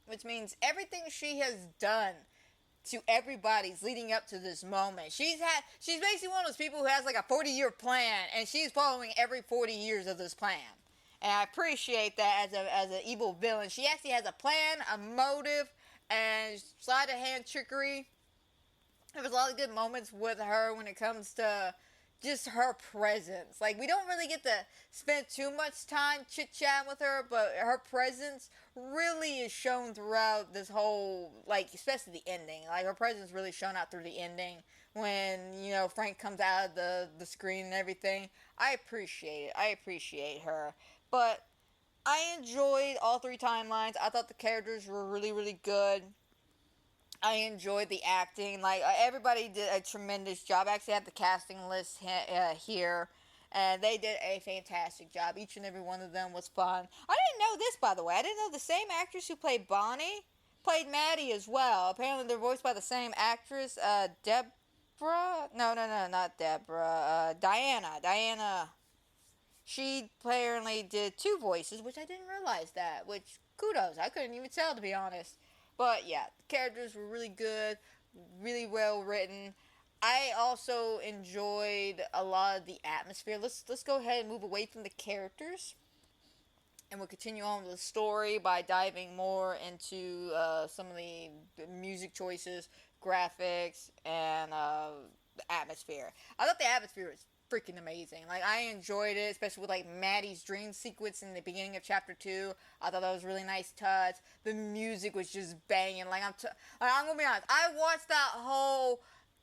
Which means everything she has done to everybody's leading up to this moment. She's basically one of those people who has like a 40-year plan, and she's following every 40 years of this plan. And I appreciate that as an evil villain. She actually has a plan, a motive, and sleight of hand trickery. There was a lot of good moments with her when it comes to just her presence. Like, we don't really get to spend too much time chit-chatting with her, but her presence really is shown throughout this whole, like, especially the ending. Like, her presence really shown out through the ending when, you know, Frank comes out of the screen and everything. I appreciate it. I appreciate her. But I enjoyed all three timelines. I thought the characters were really, really good. I enjoyed the acting. Like, everybody did a tremendous job. I actually have the casting list here, and they did a fantastic job. Each and every one of them was fun. I didn't know this, by the way. I didn't know the same actress who played Bonnie played Maddie as well. Apparently, they're voiced by the same actress, Deborah? No, not Deborah. Diana. She apparently did two voices, which I didn't realize that, which, kudos. I couldn't even tell, to be honest. But yeah, the characters were really good, really well written. I also enjoyed a lot of the atmosphere. Let's go ahead and move away from the characters, and we'll continue on with the story by diving more into some of the music choices, graphics, and the atmosphere. I thought the atmosphere was freaking amazing. Like, I enjoyed it, especially with like Maddie's dream sequence in the beginning of chapter 2. I thought that was a really nice touch. The music was just banging. Like, I'm gonna be honest, I watched that whole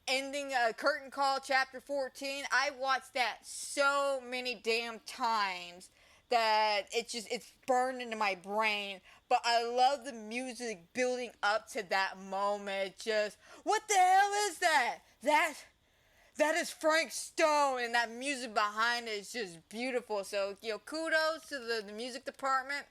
ending curtain call chapter 14. I watched that so many damn times that it's burned into my brain. But I love the music building up to that moment. Just, what the hell is that? That is Frank Stone, and that music behind it is just beautiful. So, you know, kudos to the music department.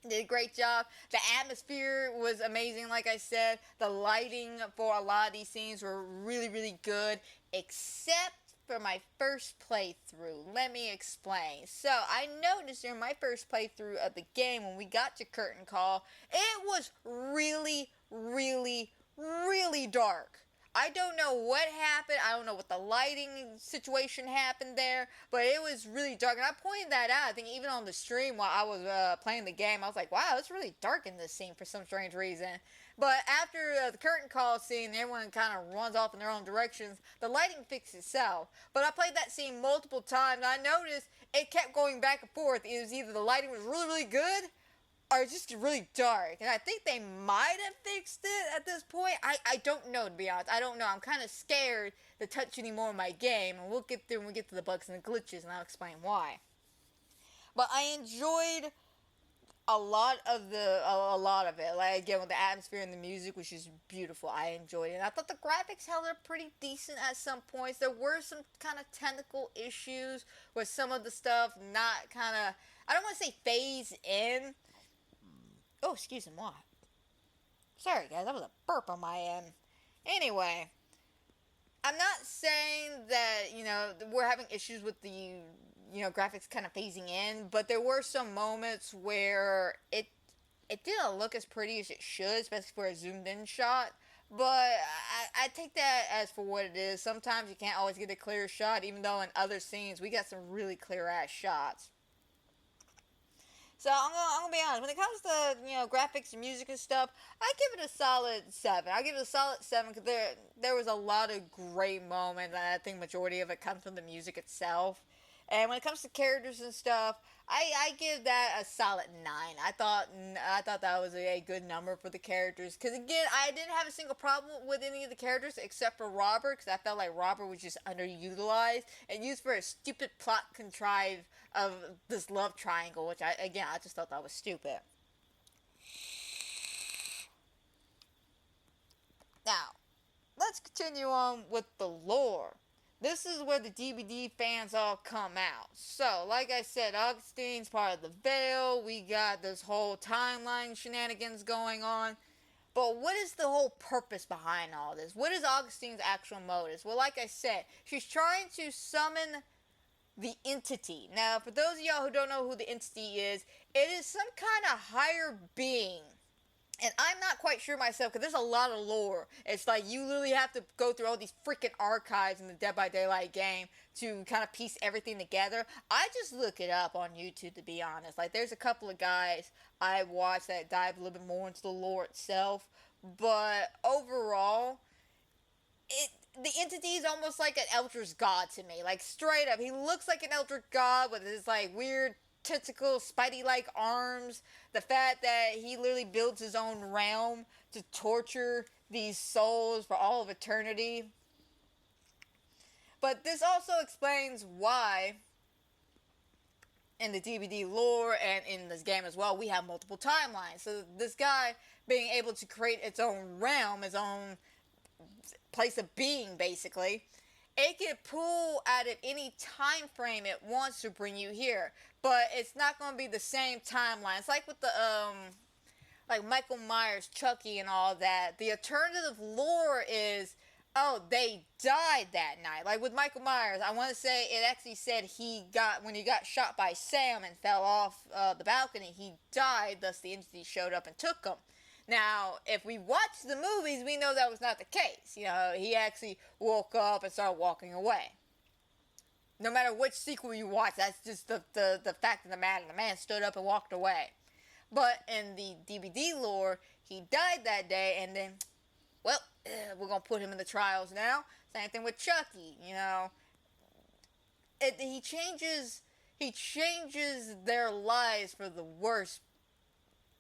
Did a great job. The atmosphere was amazing, like I said. The lighting for a lot of these scenes were really, really good, except for my first playthrough. Let me explain. So, I noticed during my first playthrough of the game, when we got to Curtain Call, it was really, really, really dark. I don't know what happened. I don't know what the lighting situation happened there, but it was really dark. And I pointed that out, I think, even on the stream while I was playing the game. I was like, wow, it's really dark in this scene for some strange reason. But after the curtain call scene, everyone kind of runs off in their own directions, the lighting fixed itself. But I played that scene multiple times, and I noticed it kept going back and forth. It was either the lighting was really, really good, or it's just really dark. And I think they might have fixed it at this point. I don't know, to be honest. I don't know. I'm kind of scared to touch any more of my game. And we'll get through when we get to the bugs and the glitches, and I'll explain why. But I enjoyed a lot of it. Like, again, with the atmosphere and the music, which is beautiful. I enjoyed it. And I thought the graphics held up pretty decent at some points. There were some kind of technical issues with some of the stuff not kind of, I don't want to say phase in. Oh, excuse me, what? Sorry, guys, that was a burp on my end. Anyway, I'm not saying that, you know, we're having issues with the, you know, graphics kind of phasing in, but there were some moments where it didn't look as pretty as it should, especially for a zoomed-in shot. But I take that as for what it is. Sometimes you can't always get a clear shot, even though in other scenes we got some really clear-ass shots. So I'm gonna be honest. When it comes to, you know, graphics and music and stuff, I give it a solid 7. I give it a solid 7 because there was a lot of great moments, and I think majority of it comes from the music itself. And when it comes to characters and stuff, I give that a solid 9. I thought that was a good number for the characters. Because again, I didn't have a single problem with any of the characters except for Robert. Because I felt like Robert was just underutilized and used for a stupid plot contrive of this love triangle. Which I just thought that was stupid. Now, let's continue on with the lore. This is where the DVD fans all come out. So, like I said, Augustine's part of the Veil. We got this whole timeline shenanigans going on. But what is the whole purpose behind all this? What is Augustine's actual motives? Well, like I said, she's trying to summon the entity. Now, for those of y'all who don't know who the entity is, it is some kind of higher being. And I'm not quite sure myself, because there's a lot of lore. It's like you literally have to go through all these freaking archives in the Dead by Daylight game to kind of piece everything together. I just look it up on YouTube, to be honest. Like, there's a couple of guys I watched that dive a little bit more into the lore itself. But overall, the entity is almost like an Eldritch God to me. Like, straight up. He looks like an Eldritch God with his, like, weird tentacle, spidey-like arms. The fact that he literally builds his own realm to torture these souls for all of eternity. But this also explains why, in the DVD lore and in this game as well, we have multiple timelines. So this guy being able to create its own realm, its own place of being, basically, it can pull out of any time frame it wants to bring you here, but it's not going to be the same timeline. It's like with the like Michael Myers, Chucky, and all that. The alternative lore is, oh, they died that night. Like with Michael Myers, I want to say it actually said when he got shot by Sam and fell off the balcony, he died. Thus, the entity showed up and took him. Now, if we watch the movies, we know that was not the case. You know, he actually woke up and started walking away. No matter which sequel you watch, that's just the fact of the matter. The man stood up and walked away. But in the DVD lore, he died that day, and then, well, we're going to put him in the trials now. Same thing with Chucky, you know. He changes their lives for the worse,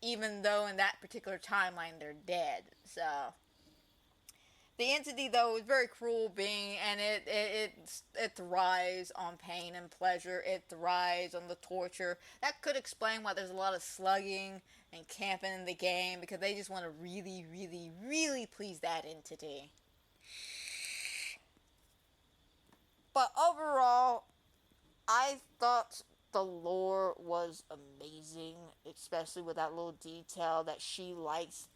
even though in that particular timeline they're dead. So the entity, though, is a very cruel being, and it thrives on pain and pleasure. It thrives on the torture. That could explain why there's a lot of slugging and camping in the game, because they just want to really, really, really please that entity. But overall, I thought the lore was amazing, especially with that little detail that she likes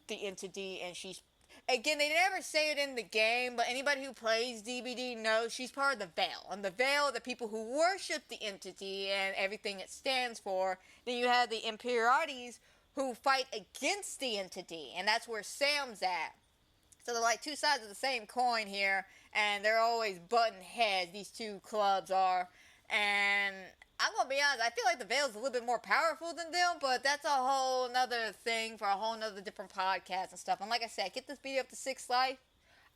the entity, and she's, again, they never say it in the game, but anybody who plays DBD knows she's part of the Veil. And the Veil are the people who worship the entity and everything it stands for. Then you have the Imperiates who fight against the entity, and that's where Sam's at. So they're like two sides of the same coin here, and they're always butting heads, these two clubs are. And I'm gonna be honest, I feel like the Veil's a little bit more powerful than them, but that's a whole nother thing for a whole nother different podcast and stuff. And like I said, get this video up to 6 likes.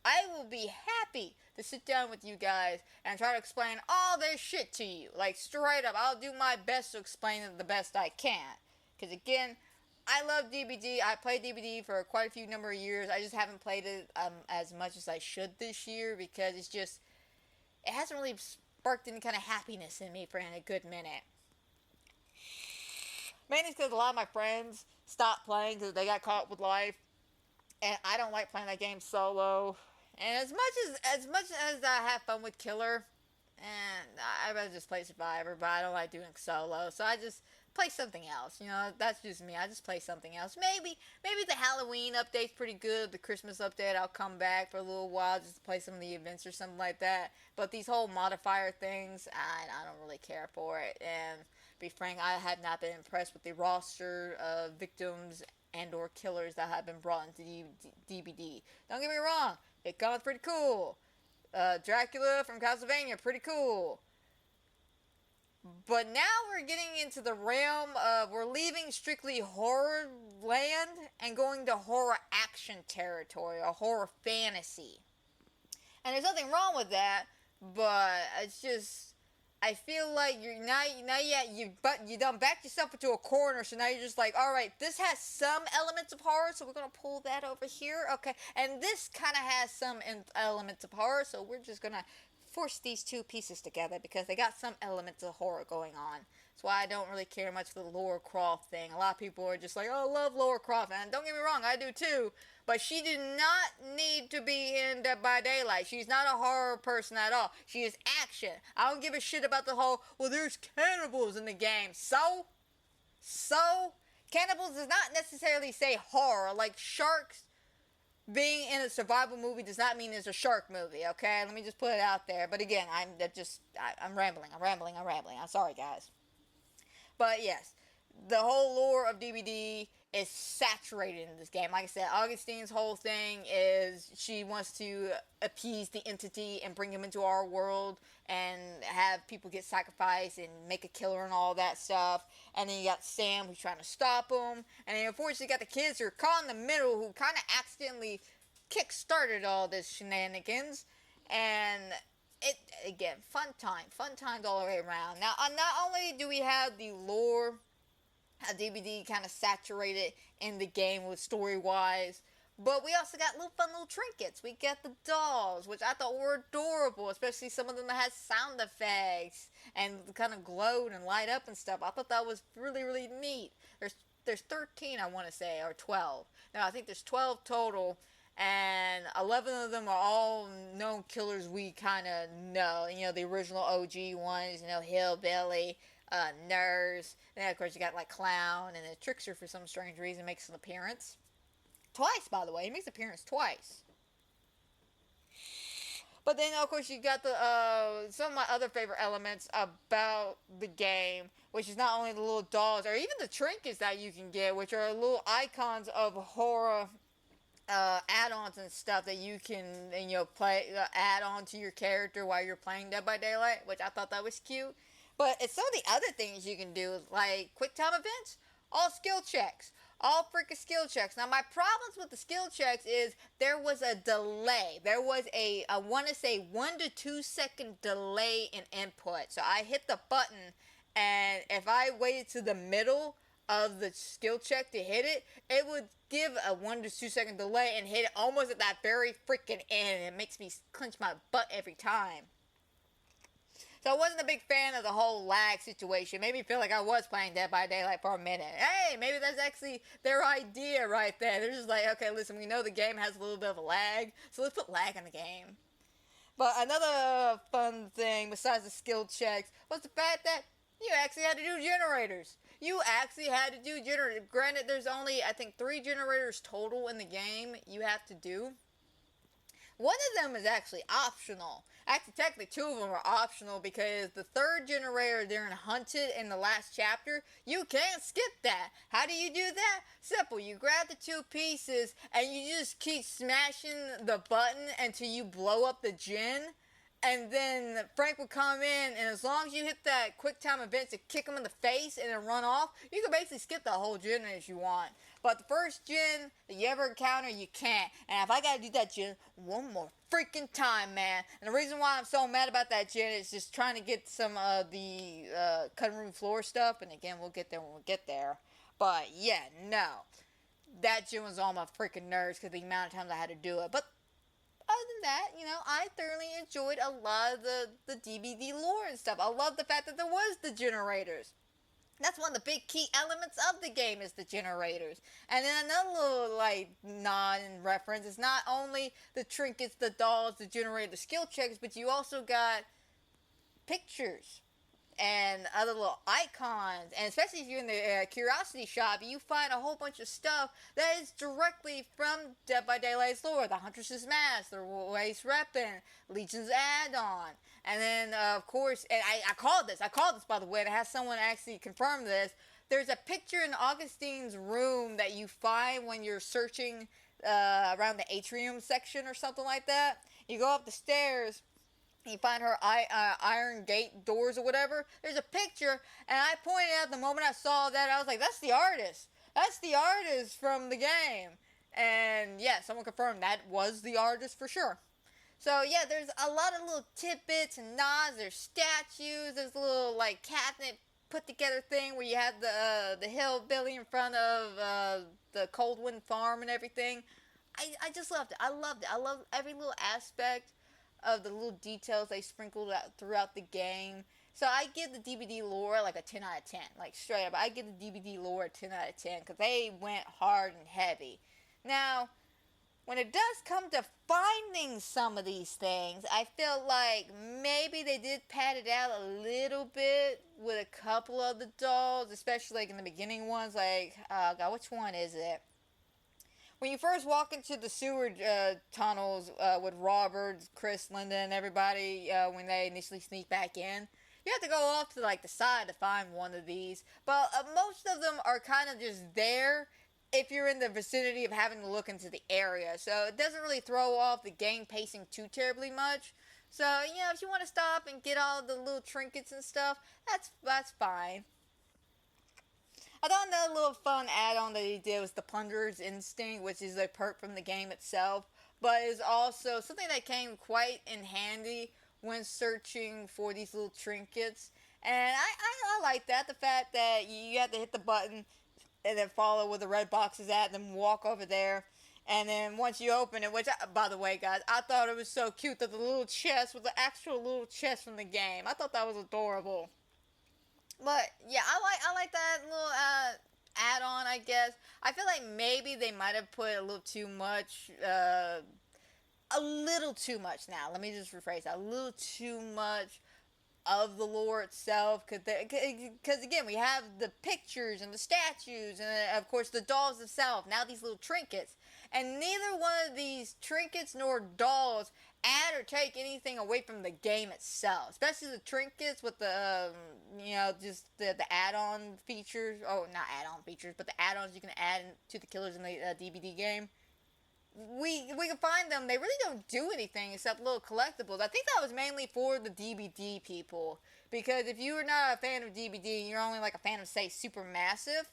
I will be happy to sit down with you guys and try to explain all this shit to you. Like, straight up, I'll do my best to explain it the best I can. Because again, I love DBD. I played DBD for quite a few number of years. I just haven't played it as much as I should this year, because it hasn't really sparked any kind of happiness in me for a good minute. Mainly because a lot of my friends stopped playing because they got caught up with life, and I don't like playing that game solo. And as much as I have fun with Killer, and I'd rather just play Survivor, but I don't like doing solo, so I just play something else. You know, that's just me. I just play something else. Maybe the Halloween update's pretty good. The Christmas update, I'll come back for a little while just to play some of the events or something like that. But these whole modifier things, I don't really care for it. And to be frank, I have not been impressed with the roster of victims and or killers that have been brought into DBD. Don't get me wrong, It Gun's pretty cool. Dracula from Castlevania, pretty cool. But now we're getting into the realm of, we're leaving strictly horror land and going to horror action territory, or horror fantasy. And there's nothing wrong with that, but it's just, I feel like you done backed yourself into a corner, so now you're just like, all right, this has some elements of horror, so we're gonna pull that over here, okay, and this kind of has some elements of horror, so we're just gonna force these two pieces together because they got some elements of horror going on. That's why I don't really care much for the Laura Croft thing. A lot of people are just like, oh, I love Laura Croft, and don't get me wrong, I do too. But she did not need to be in Dead by Daylight. She's not a horror person at all. She is action. I don't give a shit about the whole, well, there's cannibals in the game. So? Cannibals does not necessarily say horror. Like sharks being in a survival movie does not mean it's a shark movie, okay? Let me just put it out there. But again, I'm rambling. I'm sorry, guys. But yes, the whole lore of DBD is saturated in this game. Like I said, Augustine's whole thing is she wants to appease the entity and bring him into our world and have people get sacrificed and make a killer and all that stuff. And then you got Sam who's trying to stop him. And then unfortunately you got the kids who are caught in the middle who kind of accidentally kick-started all this shenanigans. And it, again, fun times all the way around. Now, not only do we have the lore DVD kind of saturated in the game with story-wise, but we also got fun little trinkets. We got the dolls, which I thought were adorable, especially some of them that had sound effects and kind of glowed and light up and stuff. I thought that was really, really neat. There's 13, I want to say, or 12. No, I think there's 12 total, and 11 of them are all known killers we kind of know. You know, the original OG ones, you know, Hillbilly, Nurse, then of course you got like Clown, and then Trickster for some strange reason makes an appearance. Twice, by the way. He makes an appearance twice. But then, of course, you got the some of my other favorite elements about the game, which is not only the little dolls, or even the trinkets that you can get, which are little icons of horror add-ons and stuff that you can, play add on to your character while you're playing Dead by Daylight, which I thought that was cute. But it's some of the other things you can do, like quick time events, all skill checks. All freaking skill checks. Now, my problems with the skill checks is there was a delay. There was I want to say 1 to 2 second delay in input. So I hit the button, and if I waited to the middle of the skill check to hit it, it would give a 1 to 2 second delay and hit it almost at that very freaking end. It makes me clench my butt every time. So I wasn't a big fan of the whole lag situation. Made me feel like I was playing Dead by Daylight for a minute. Hey, maybe that's actually their idea right there. They're just like, okay, listen, we know the game has a little bit of a lag, so let's put lag in the game. But another fun thing besides the skill checks was the fact that you actually had to do generators. Granted, there's only, I think, 3 generators total in the game you have to do. One of them is actually optional. Actually, technically, 2 of them are optional because the 3rd generator during Hunted in the last chapter, you can't skip that. How do you do that? Simple. You grab the 2 pieces and you just keep smashing the button until you blow up the gen. And then Frank would come in, and as long as you hit that quick time event to kick him in the face and then run off, you can basically skip the whole gen if you want. But the first gen that you ever encounter, you can't. And if I gotta do that gen one more freaking time, man. And the reason why I'm so mad about that gen is just trying to get some of the cutting room floor stuff. And again, we'll get there when we get there. But yeah, no. That gen was on my freaking nerves because the amount of times I had to do it. But other than that, I thoroughly enjoyed a lot of the DBD lore and stuff. I love the fact that there was the generators. That's one of the big key elements of the game is the generators. And then another little, nod and reference is not only the trinkets, the dolls, the generator, the skill checks, but you also got pictures and other little icons. And especially if you're in the Curiosity Shop, you find a whole bunch of stuff that is directly from Dead by Daylight's lore. The Huntress's Mask, the Waste Weapon, Legion's Add-on. And then, of course, and I called this, by the way, and I had someone actually confirm this. There's a picture in Augustine's room that you find when you're searching around the atrium section or something like that. You go up the stairs, you find her iron gate doors or whatever. There's a picture, and I pointed out the moment I saw that, I was like, that's the artist. That's the artist from the game. And yeah, someone confirmed that was the artist for sure. So yeah, there's a lot of little tidbits and nods. There's statues. There's a little like cabinet put together thing where you have the hillbilly in front of the Coldwind Farm and everything. I just loved it. I loved it. I love every little aspect of the little details they sprinkled out throughout the game. So I give the DVD lore like a 10 out of 10. Like straight up, I give the DVD lore a 10 out of 10 because they went hard and heavy. Now, when it does come to finding some of these things, I feel like maybe they did pad it out a little bit with a couple of the dolls, especially like in the beginning ones. Like, God, which one is it? When you first walk into the sewer tunnels with Robert, Chris, Linda, and everybody, when they initially sneak back in, you have to go off to like the side to find one of these. But most of them are kind of just there if you're in the vicinity of having to look into the area. So it doesn't really throw off the game pacing too terribly much. So, you know, if you want to stop and get all the little trinkets and stuff, that's fine. I thought another little fun add-on that he did was the Plunderer's Instinct, which is a perk from the game itself, but is also something that came quite in handy when searching for these little trinkets. And I like that, the fact that you have to hit the button and then follow where the red box is at, and then walk over there. And then once you open it, which, by the way, guys, I thought it was so cute that the little chest was the actual little chest from the game. I thought that was adorable. But yeah, I like that little add-on. I guess I feel like maybe they might have put a little too much, a little too much. Now let me just rephrase that: a little too much of the lore itself, because again we have the pictures and the statues and of course the dolls themselves. Now these little trinkets, and neither one of these trinkets nor dolls add or take anything away from the game itself, especially the trinkets with the just the add-on features. Oh, not add-on features, but the add-ons you can add to the killers in the DVD game. We can find them. They really don't do anything except little collectibles. I think that was mainly for the DVD people, because if you are not a fan of DVD, you're only like a fan of, say, Supermassive,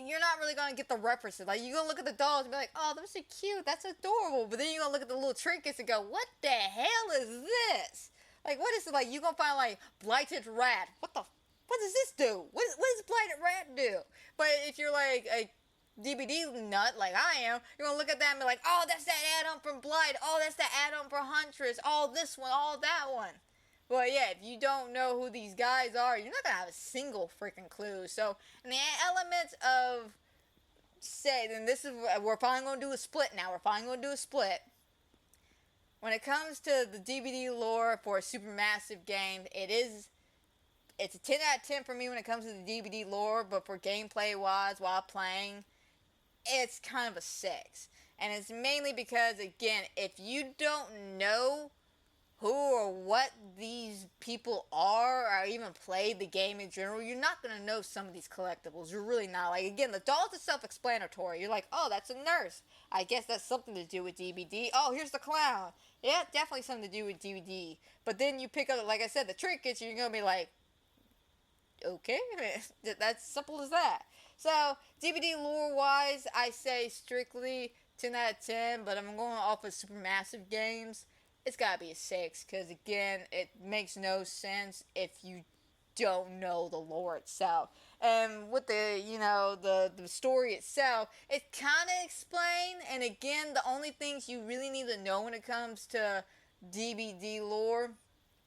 you're not really gonna get the references. Like, you're gonna look at the dolls and be like, oh, those are cute, that's adorable, but then you're gonna look at the little trinkets and go, what the hell is this? Like, what is it? Like, you're gonna find like blighted rat. What does this do? What does blighted rat do? But if you're like a DVD nut like I am, you're gonna look at that and be like, oh, that's that add-on from Blight, oh, that's that add-on for Huntress, oh, this one, oh, that one. Well, yeah, if you don't know who these guys are, you're not gonna have a single freaking clue. So, in the elements of, say, then this is, we're finally gonna do a split now, When it comes to the DVD lore for a supermassive game, it's a 10 out of 10 for me when it comes to the DVD lore, but for gameplay-wise, while playing, it's kind of a 6. And it's mainly because, again, if you don't know who or what these people are, or even play the game in general, you're not going to know some of these collectibles. You're really not. Like, again, the dolls are self-explanatory. You're like, oh, that's a nurse. I guess that's something to do with DVD. Oh, here's the clown. Yeah, definitely something to do with DVD. But then you pick up, like I said, the trinkets, you're going to be like, okay, that's simple as that. So, DVD lore-wise, I say strictly 10 out of 10, but I'm going off of Supermassive games. It's gotta be a 6, because again, it makes no sense if you don't know the lore itself. And with the story itself, it's kind of explained, and again, the only things you really need to know when it comes to DVD lore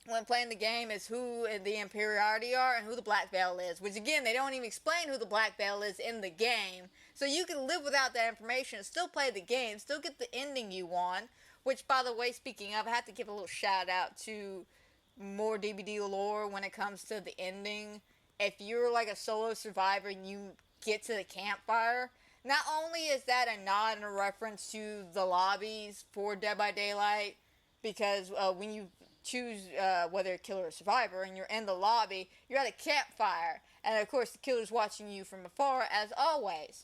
when playing the game is who the Imperiality are and who the Black Veil is, which again, they don't even explain who the Black Veil is in the game. So you can live without that information, still play the game, still get the ending you want. Which, by the way, speaking of, I have to give a little shout out to more DVD lore when it comes to the ending. If you're like a solo survivor and you get to the campfire, not only is that a nod and a reference to the lobbies for Dead by Daylight, because when you choose whether killer or survivor and you're in the lobby, you're at a campfire, and of course the killer's watching you from afar as always.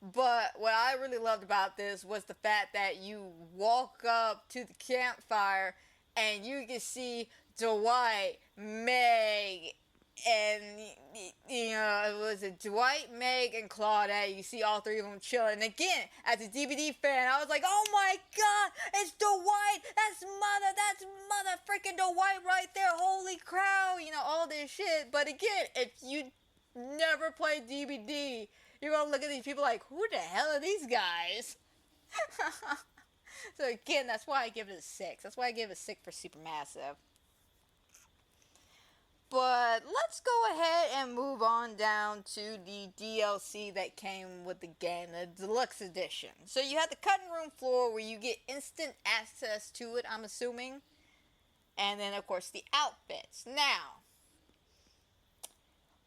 But what I really loved about this was the fact that you walk up to the campfire and you can see Dwight, Meg, and you know, it was Dwight, Meg, and Claudette. You see all three of them chilling. And again, as a DVD fan, I was like, "Oh my God, it's Dwight! That's mother freaking Dwight right there! Holy cow!" You know, all this shit. But again, if you never played DVD, you're gonna look at these people like, "Who the hell are these guys?" So again, that's why I give it a 6. That's why I give it a 6 for Supermassive. But let's go ahead and move on down to the DLC that came with the game, the deluxe edition. So you have the cutting room floor where you get instant access to it, I'm assuming. And then, of course, the outfits. Now,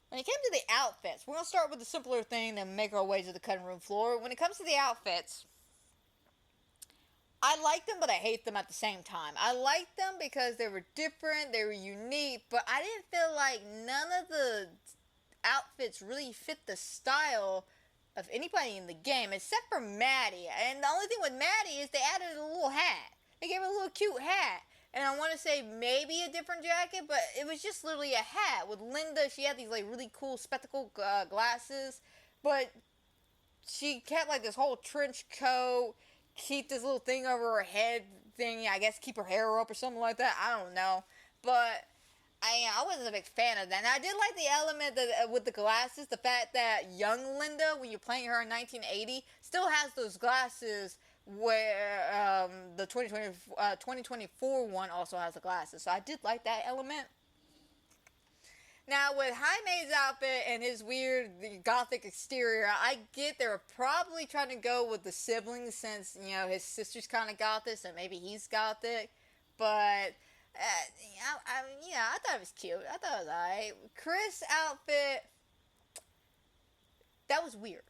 when it came to the outfits, we're going to start with the simpler thing and make our way to the cutting room floor. When it comes to the outfits, I like them, but I hate them at the same time. I liked them because they were different, they were unique, but I didn't feel like none of the outfits really fit the style of anybody in the game, except for Maddie. And the only thing with Maddie is they added a little hat. They gave her a little cute hat. And I want to say maybe a different jacket, but it was just literally a hat. With Linda, she had these like really cool spectacle glasses, but she kept like this whole trench coat, keep this little thing over her head thing, I guess keep her hair up or something like that, I don't know, but I wasn't a big fan of that. And I did like the element that, with the glasses, the fact that young Linda, when you're playing her in 1980, still has those glasses where the 2024 one also has the glasses, so I did like that element. Now, with Jaime's outfit and his weird gothic exterior, I get they were probably trying to go with the siblings since, you know, his sister's kind of gothic, so maybe he's gothic. But, I thought it was cute. I thought it was alright. Chris' outfit, that was weird.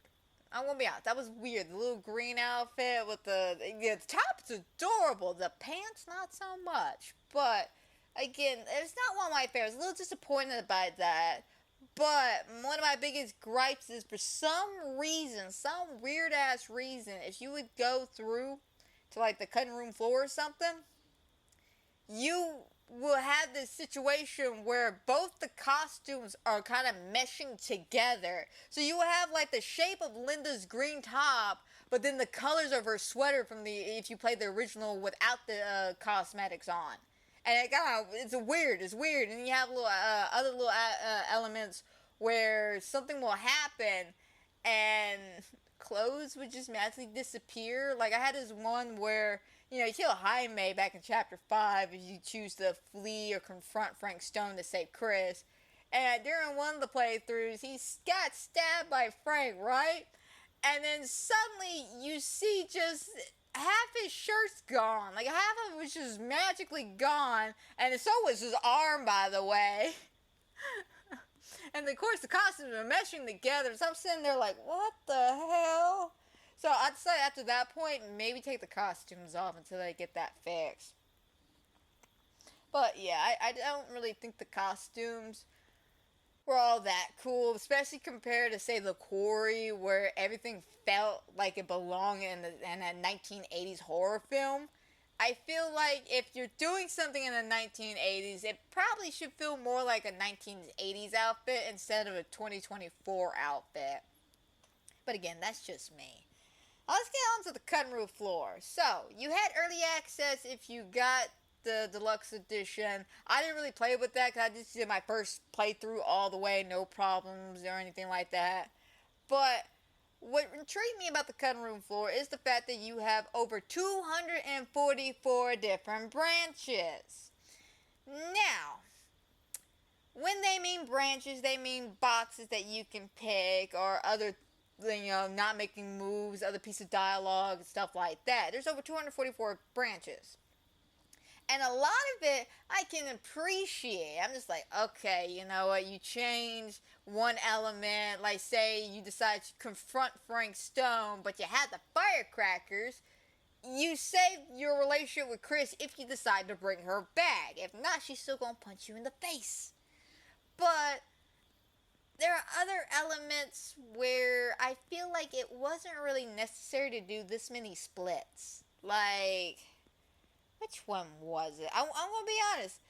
I'm gonna be honest, that was weird. The little green outfit with the top's adorable. The pants, not so much. But again, it's not one of my favorites. A little disappointed about that. But one of my biggest gripes is for some reason, some weird ass reason, if you would go through to like the cutting room floor or something, you will have this situation where both the costumes are kind of meshing together. So you will have like the shape of Linda's green top, but then the colors of her sweater from if you play the original without the cosmetics on. And it's weird, and you have little other little elements where something will happen and clothes would just magically disappear. Like I had this one where, you know, you kill Jaime back in chapter 5 if you choose to flee or confront Frank Stone to save Chris. And during one of the playthroughs, he got stabbed by Frank, right? And then suddenly you see just half his shirt's gone. Like half of it was just magically gone. And so was his arm, by the way. And of course the costumes are meshing together. So I'm sitting there like, what the hell? So I'd say after that point, maybe take the costumes off until they get that fixed. But yeah, I don't really think the costumes were all that cool, especially compared to, say, the Quarry, where everything felt like it belonged in a 1980s horror film. I feel like if you're doing something in the 1980s, it probably should feel more like a 1980s outfit instead of a 2024 outfit. But again, that's just me. Let's get on to the cutting room floor. So, you had early access if you got the deluxe edition. I didn't really play with that because I just did my first playthrough all the way, no problems or anything like that. But what intrigued me about the cutting room floor is the fact that you have over 244 different branches. Now, when they mean branches, they mean boxes that you can pick or other, you know, not making moves, other piece of dialogue, stuff like that. There's over 244 branches. And a lot of it I can appreciate. I'm just like, okay, you know what, you change one element, like say you decide to confront Frank Stone, but you had the firecrackers. You save your relationship with Chris if you decide to bring her back. If not, she's still gonna punch you in the face. But there are other elements where I feel like it wasn't really necessary to do this many splits. Like, which one was it? I'm gonna be honest.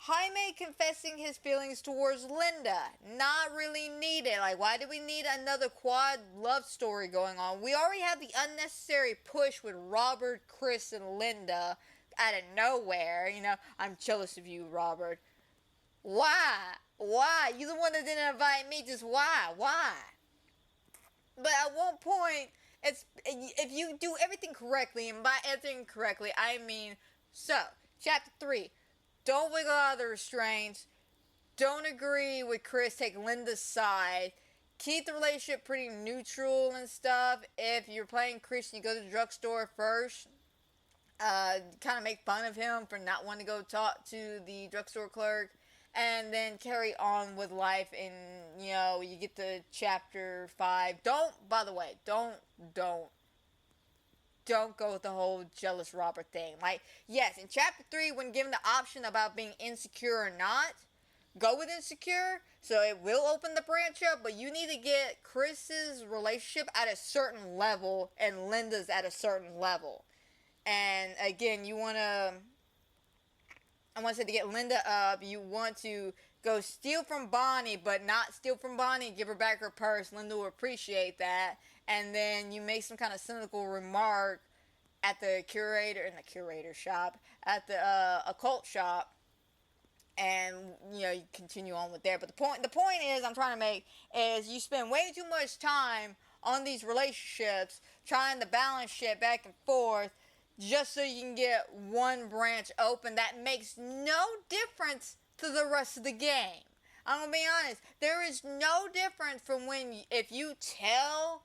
Jaime confessing his feelings towards Linda, not really needed. Like, why do we need another quad love story going on? We already have the unnecessary push with Robert, Chris, and Linda out of nowhere. You know, I'm jealous of you, Robert. Why? Why? You're the one that didn't invite me. Just why? Why? But at one point, it's if you do everything correctly, and by everything correctly, I mean, so, chapter 3, don't wiggle out of the restraints, don't agree with Chris, take Linda's side, keep the relationship pretty neutral and stuff. If you're playing Chris and you go to the drugstore first, kind of make fun of him for not wanting to go talk to the drugstore clerk, and then carry on with life. And you know, you get to chapter 5. By the way, don't go with the whole jealous Robert thing. Like, yes, in chapter 3, when given the option about being insecure or not, go with insecure, so it will open the branch up, but you need to get Chris's relationship at a certain level and Linda's at a certain level. And again, I want to say, to get Linda up, you want to go steal from Bonnie, but not steal from Bonnie and give her back her purse. Linda will appreciate that. And then you make some kind of cynical remark at the curator shop, at the occult shop, and you know, you continue on with there. But the point is, I'm trying to make, is you spend way too much time on these relationships trying to balance shit back and forth just so you can get one branch open that makes no difference to the rest of the game. I'm gonna be honest, there is no difference from if you tell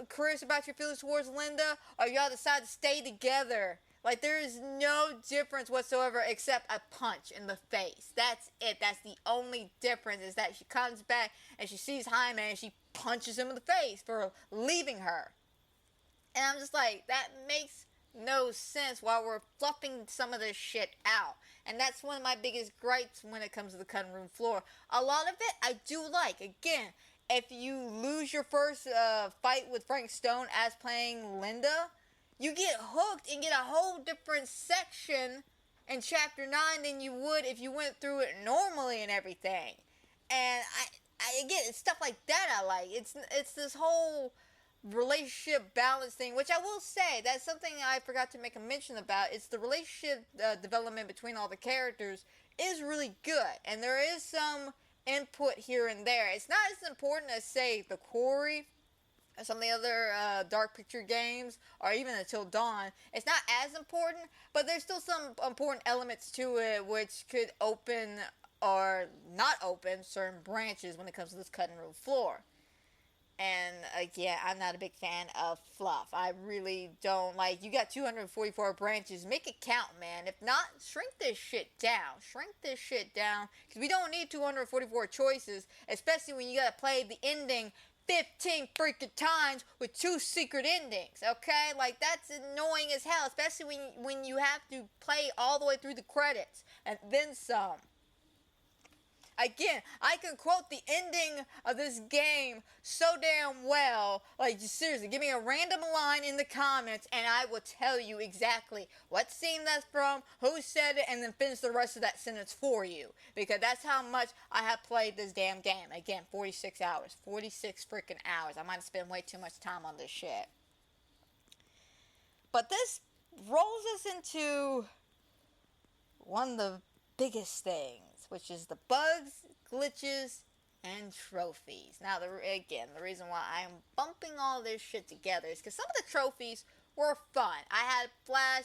Chris about your feelings towards Linda, or y'all decide to stay together. Like, there is no difference whatsoever except a punch in the face. That's it. That's the only difference, is that she comes back and she sees Jaime and she punches him in the face for leaving her. And I'm just like, that makes no sense while we're fluffing some of this shit out. And that's one of my biggest gripes when it comes to the cutting room floor. A lot of it I do like. Again, if you lose your first fight with Frank Stone as playing Linda, you get hooked and get a whole different section in chapter 9 than you would if you went through it normally and everything. And I again, it's stuff like that I like. It's this whole relationship balance thing, which I will say, that's something I forgot to make a mention about. It's the relationship development between all the characters is really good, and there is some input here and there. It's not as important as, say, the Quarry or some of the other Dark Picture games, or even Until Dawn. It's not as important, but there's still some important elements to it which could open or not open certain branches when it comes to this cutting room floor. And again, I'm not a big fan of fluff. I really don't. Like, you got 244 branches. Make it count, man. If not, shrink this shit down. Shrink this shit down. Because we don't need 244 choices. Especially when you gotta play the ending 15 freaking times with 2 secret endings. Okay? Like, that's annoying as hell. Especially when you have to play all the way through the credits. And then some. Again, I can quote the ending of this game so damn well. Like, seriously, give me a random line in the comments and I will tell you exactly what scene that's from, who said it, and then finish the rest of that sentence for you. Because that's how much I have played this damn game. Again, 46 hours. 46 freaking hours. I might have spent way too much time on this shit. But this rolls us into one of the biggest things, which is the bugs, glitches, and trophies. Now, the reason why I'm bumping all this shit together is because some of the trophies were fun. I had Flash,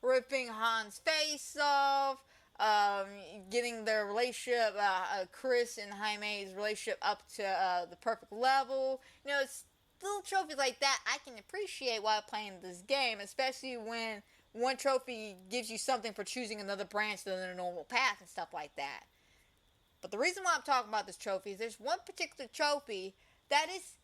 ripping Han's face off, getting their relationship, Chris and Jaime's relationship up to the perfect level. It's little trophies like that I can appreciate while playing this game, especially when one trophy gives you something for choosing another branch than a normal path and stuff like that. But the reason why I'm talking about this trophy is there's one particular trophy that is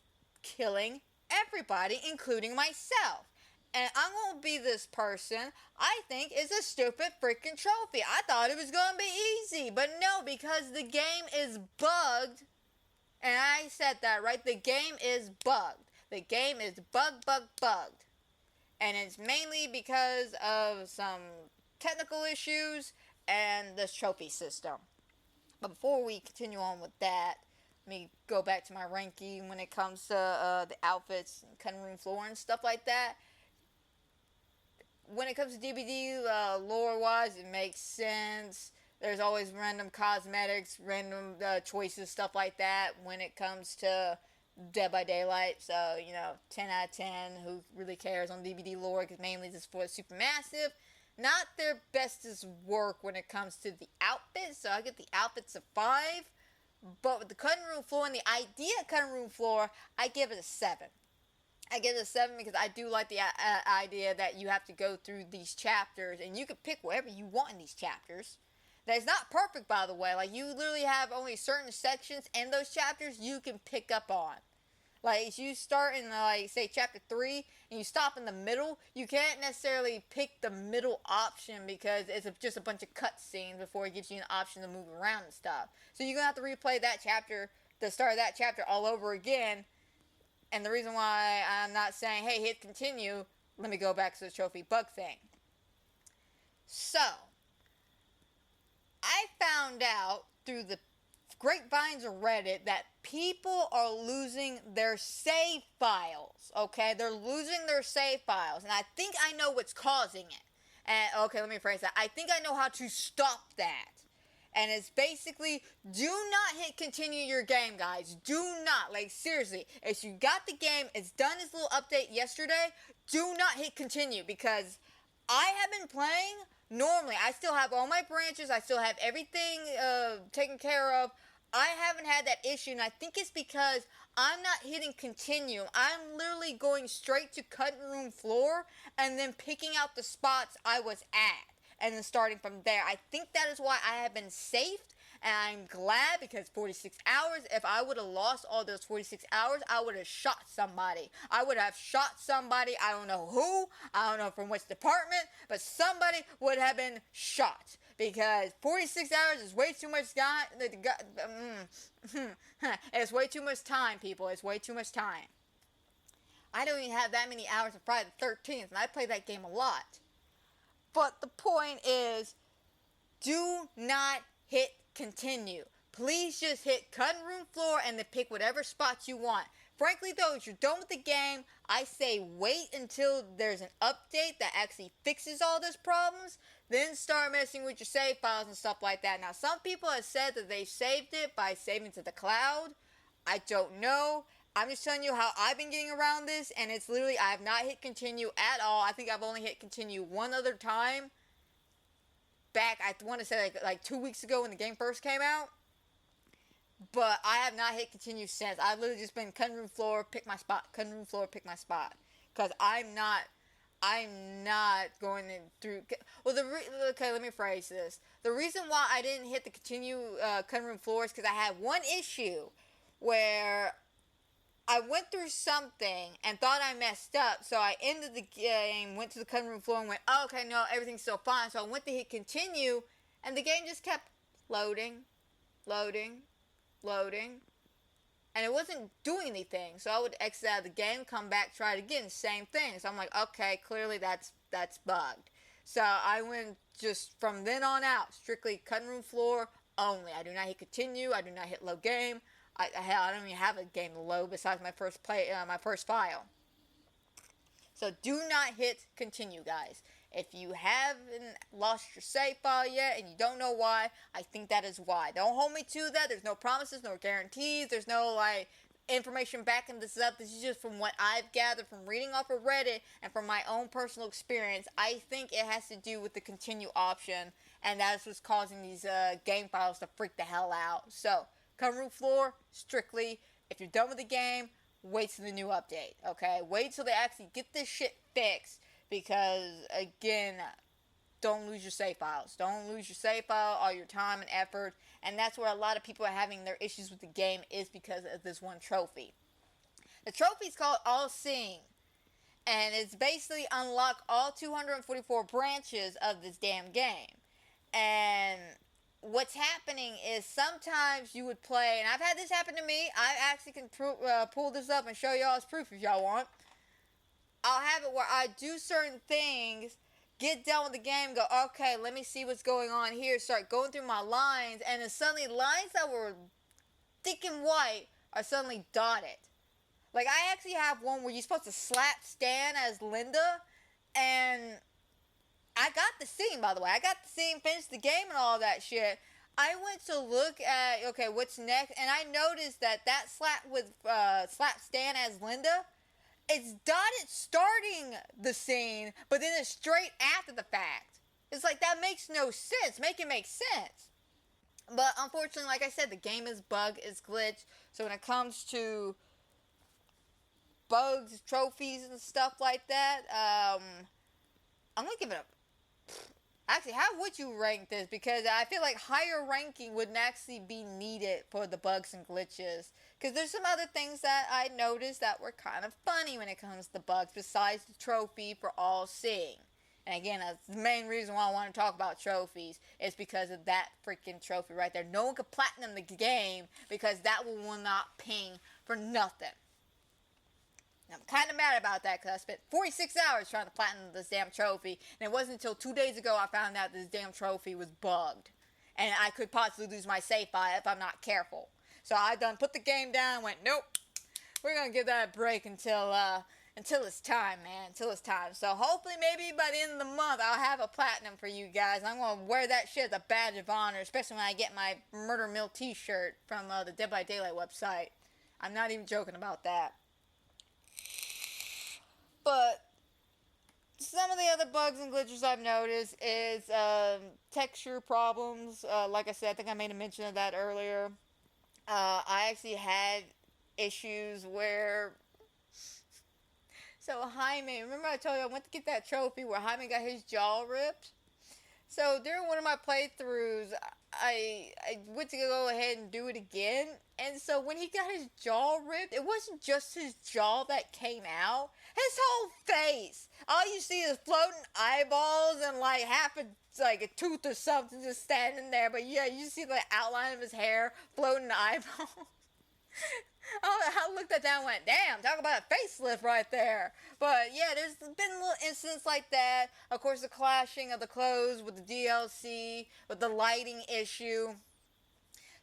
killing everybody, including myself. And I'm going to be this person I think is a stupid freaking trophy. I thought it was going to be easy, but no, because the game is bugged. And I said that right, the game is bugged. The game is bugged. And it's mainly because of some technical issues and the trophy system. But before we continue on with that, let me go back to my ranking when it comes to the outfits, cutting room floor, and stuff like that. When it comes to DBD, lore-wise, it makes sense. There's always random cosmetics, random choices, stuff like that when it comes to Dead by Daylight. So, 10 out of 10. Who really cares on DBD lore? Because mainly just for supermassive. Not their bestest work when it comes to the outfits. So I get the outfits a 5. But with the cutting room floor and the idea of cutting room floor, I give it a 7. I give it a 7 because I do like the idea that you have to go through these chapters and you can pick whatever you want in these chapters. That's not perfect, by the way. Like, you literally have only certain sections in those chapters you can pick up on. Like, if you start in, say, chapter 3, and you stop in the middle, you can't necessarily pick the middle option because it's just a bunch of cutscenes before it gives you an option to move around and stuff. So you're going to have to replay that chapter, the start of that chapter all over again. And the reason why I'm not saying, hey, hit continue, let me go back to the trophy bug thing. So, I found out through the grapevines of Reddit that people are losing their save files, okay? They're losing their save files, and I think I know what's causing it. And, okay, let me phrase that. I think I know how to stop that. And it's basically, do not hit continue your game, guys. Do not. Like, seriously, if you got the game, it's done its little update yesterday, do not hit continue, because I have been playing normally. I still have all my branches. I still have everything taken care of. I haven't had that issue, and I think it's because I'm not hitting continue. I'm literally going straight to cutting room floor and then picking out the spots I was at and then starting from there. I think that is why I have been saved, and I'm glad because 46 hours, if I would have lost all those 46 hours, I would have shot somebody. I would have shot somebody, I don't know who, I don't know from which department, but somebody would have been shot. Because 46 hours is way too much it's way too much time, people. It's way too much time. I don't even have that many hours of Friday the 13th, and I play that game a lot. But the point is, do not hit continue. Please just hit cutting room floor and then pick whatever spots you want. Frankly, though, if you're done with the game, I say wait until there's an update that actually fixes all those problems. Then start messing with your save files and stuff like that. Now, some people have said that they saved it by saving to the cloud. I don't know. I'm just telling you how I've been getting around this, and it's literally, I have not hit continue at all. I think I've only hit continue one other time. Back, I want to say like 2 weeks ago when the game first came out. But I have not hit continue since. I've literally just been cutting room floor, pick my spot, cutting room floor, pick my spot. Because I'm not going through. Well, okay, let me phrase this. The reason why I didn't hit the continue cutting room floor is because I had one issue where I went through something and thought I messed up, so I ended the game, went to the cutting room floor, and went, oh, okay, no, everything's still fine. So I went to hit continue, and the game just kept loading, and it wasn't doing anything. So I would exit out of the game, come back, try it again, same thing. So I'm like, okay, clearly that's bugged. So I went just from then on out, strictly cutting room floor only. I do not hit continue. I do not hit load game. I don't even have a game to load besides my first file. So do not hit continue, guys. If you haven't lost your save file yet and you don't know why, I think that is why. Don't hold me to that. There's no promises, no guarantees. There's no, information backing this up. This is just from what I've gathered from reading off of Reddit and from my own personal experience. I think it has to do with the continue option, and that's what's causing these game files to freak the hell out. So, cutting room floor, strictly, if you're done with the game, wait till the new update, okay? Wait till they actually get this shit fixed. Because, again, don't lose your save files. Don't lose your save file, all your time and effort. And that's where a lot of people are having their issues with the game is because of this one trophy. The trophy is called All Seeing. And it's basically unlock all 244 branches of this damn game. And what's happening is sometimes you would play, and I've had this happen to me. I actually can pull this up and show y'all as proof if y'all want. I'll have it where I do certain things, get done with the game, go, okay, let me see what's going on here, start going through my lines, and then suddenly lines that were thick and white are suddenly dotted. Like, I actually have one where you're supposed to slap Stan as Linda, and I got the scene, by the way. I got the scene, finished the game and all that shit. I went to look at, okay, what's next, and I noticed that slap Stan as Linda, it's dotted starting the scene, but then it's straight after the fact. It's like, that makes no sense. Make it make sense. But unfortunately, like I said, the game is bugged, it's glitched. So when it comes to bugs, trophies, and stuff like that, I'm gonna give it a... Actually, how would you rank this? Because I feel like higher ranking would actually be needed for the bugs and glitches. Because there's some other things that I noticed that were kind of funny when it comes to bugs, besides the trophy for all seeing. And again, that's the main reason why I want to talk about trophies, is because of that freaking trophy right there. No one could platinum the game because that one will not ping for nothing. I'm kind of mad about that because I spent 46 hours trying to platinum this damn trophy, and it wasn't until 2 days ago I found out this damn trophy was bugged, and I could possibly lose my save file if I'm not careful. So I done put the game down and went, nope, we're gonna give that a break until it's time, man, until it's time. So hopefully maybe by the end of the month I'll have a platinum for you guys. I'm gonna wear that shit as a badge of honor, especially when I get my Murder Mill t-shirt from the Dead by Daylight website. I'm not even joking about that. But some of the other bugs and glitches I've noticed is texture problems. Like I said, I think I made a mention of that earlier. I actually had issues where... So Jaime, remember I told you I went to get that trophy where Jaime got his jaw ripped? So during one of my playthroughs, I went to go ahead and do it again. And so when he got his jaw ripped, it wasn't just his jaw that came out. His whole face. All you see is floating eyeballs and like half a tooth or something just standing there. But yeah, you see the outline of his hair, floating eyeballs. I looked at that and went, damn, talk about a facelift right there. But yeah, there's been little incidents like that. Of course, the clashing of the clothes with the DLC, with the lighting issue.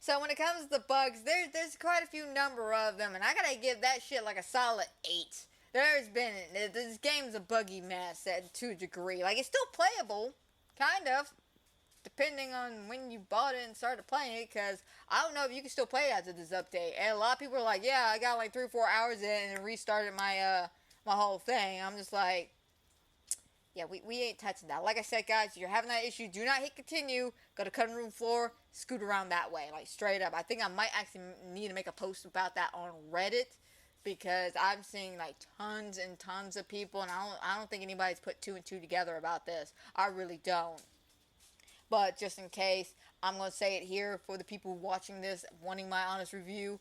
So when it comes to the bugs, there's quite a few number of them, and I gotta give that shit like a solid 8. This game's a buggy mess to a degree. Like, it's still playable, kind of, depending on when you bought it and started playing it, because I don't know if you can still play it after this update. And a lot of people are like, yeah, I got like 3 or 4 hours in and restarted my my whole thing. I'm just like, yeah, we ain't touching that. Like I said, guys, if you're having that issue, do not hit continue. Go to cutting room floor, scoot around that way, like straight up. I think I might actually need to make a post about that on Reddit, because I'm seeing like tons and tons of people, and I don't think anybody's put 2 and 2 together about this. I really don't. But just in case, I'm going to say it here for the people watching this, wanting my honest review.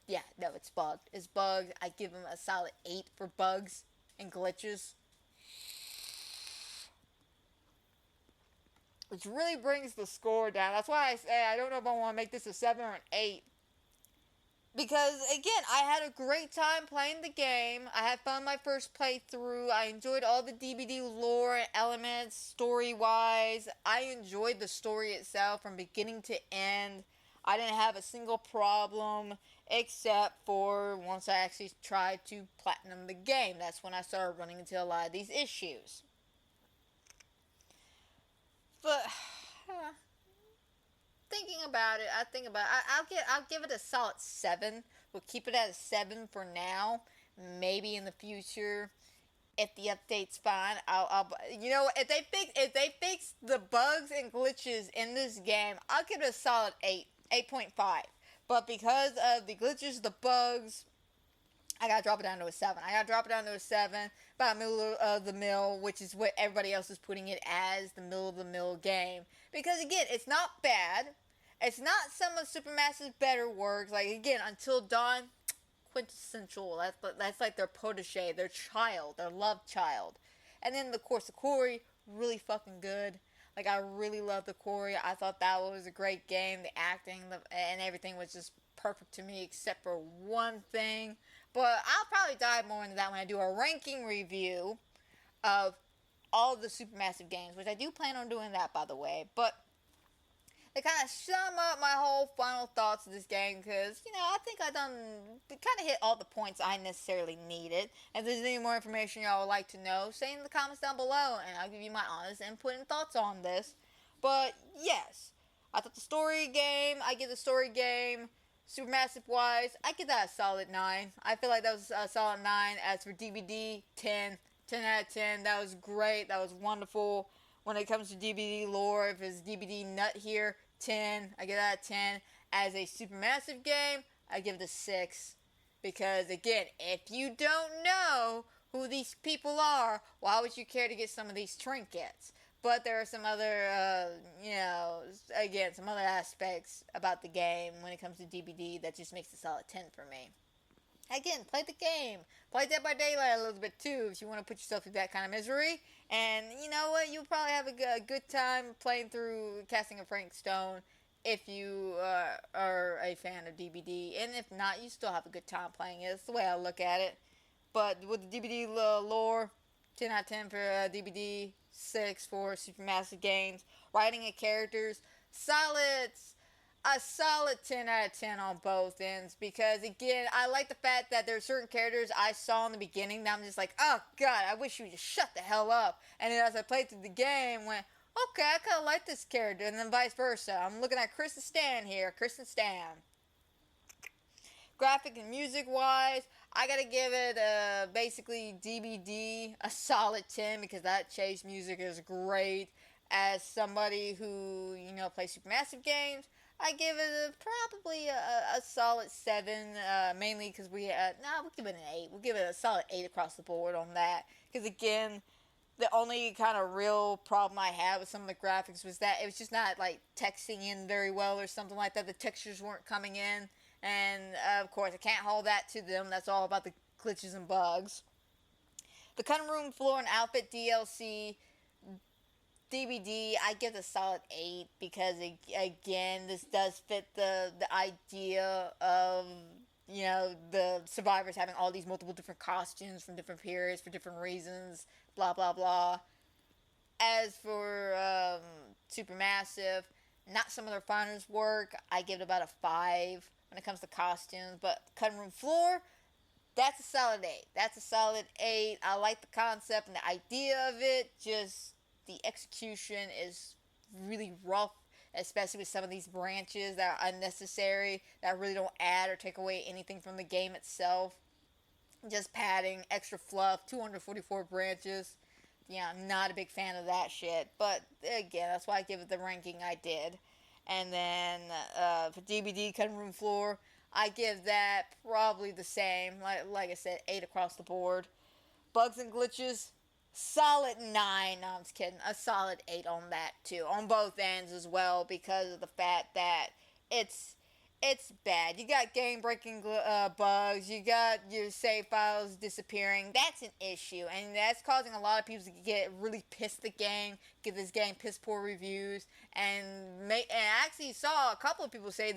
Yeah, no, it's bugged. It's bugged. I give them a solid 8 for bugs and glitches. Which really brings the score down. That's why I say I don't know if I want to make this a 7 or an 8. Because, again, I had a great time playing the game. I had fun my first playthrough. I enjoyed all the DBD lore and elements, story-wise. I enjoyed the story itself from beginning to end. I didn't have a single problem, except for once I actually tried to platinum the game. That's when I started running into a lot of these issues. But... thinking about it, I'll give it a solid 7. We'll keep it at a 7 for now. Maybe in the future, if the update's fine, I'll you know, if they fix the bugs and glitches in this game, I'll give it a solid 8, 8.5. But because of the glitches, the bugs, I gotta drop it down to a 7. About middle of the mill, which is what everybody else is putting it as, the middle of the mill game. Because again, it's not bad. It's not some of Supermassive's better works. Like, again, Until Dawn, quintessential. That's like their protege, their child, their love child. And then, of course, the Quarry, really fucking good. Like, I really love the Quarry. I thought that was a great game. The acting and everything was just perfect to me, except for one thing. But I'll probably dive more into that when I do a ranking review of all of the Supermassive games, which I do plan on doing that, by the way. But to kind of sum up my whole final thoughts of this game, because, I think I kind of hit all the points I necessarily needed. If there's any more information y'all would like to know, say in the comments down below, and I'll give you my honest input and thoughts on this. But, yes, I thought I give the story game, Supermassive wise, I give that a solid 9. I feel like that was a solid 9. As for DVD, 10 out of 10. That was great. That was wonderful. When it comes to DVD lore, if it's DVD nut here, 10. I give that a 10. As a Supermassive game, I give it a 6. Because, again, if you don't know who these people are, why would you care to get some of these trinkets? But there are some other, some other aspects about the game when it comes to DVD that just makes it a solid 10 for me. Again, play the game. Play Dead by Daylight a little bit too if you want to put yourself through that kind of misery. And you know what? You'll probably have a good time playing through Casting of Frank Stone if you are a fan of DVD. And if not, you still have a good time playing it. That's the way I look at it. But with the DVD lore, 10 out of 10 for DVD, 6 for Supermassive games. Writing and characters, a solid 10 out of 10 on both ends, because again, I like the fact that there are certain characters I saw in the beginning that I'm just like, oh god, I wish you would just shut the hell up. And then as I played through the game, went, okay, I kind of like this character, and then vice versa. I'm looking at Kristen Stan here, Kristen Stan. Graphic and music wise, I gotta give it basically DVD a solid 10, because that chase music is great. As somebody who, plays Supermassive games, I give it probably a solid 7, mainly because we'll give it an 8. We'll give it a solid 8 across the board on that. Because again, the only kind of real problem I had with some of the graphics was that it was just not like texting in very well or something like that. The textures weren't coming in. And of course, I can't hold that to them. That's all about the glitches and bugs. The Cutting Room Floor and Outfit DLC DVD, I give it a solid 8, because again, this does fit the idea of, the survivors having all these multiple different costumes from different periods for different reasons, blah blah blah. As for Supermassive, not some of their finest work, I give it about a 5 when it comes to costumes. But Cutting Room Floor, that's a solid 8. That's a solid 8. I like the concept and the idea of it, just the execution is really rough, especially with some of these branches that are unnecessary, that really don't add or take away anything from the game itself. Just padding, extra fluff, 244 branches. Yeah, I'm not a big fan of that shit. But again, that's why I give it the ranking I did. And then for DVD Cutting Room Floor, I give that probably the same. Like I said, 8 across the board. Bugs and glitches, solid 9. No, I'm just kidding. A solid 8 on that too, on both ends as well, because of the fact that it's bad. You got game breaking bugs. You got your save files disappearing. That's an issue, and that's causing a lot of people to get really pissed at the game, give this game piss poor reviews, and I actually saw a couple of people say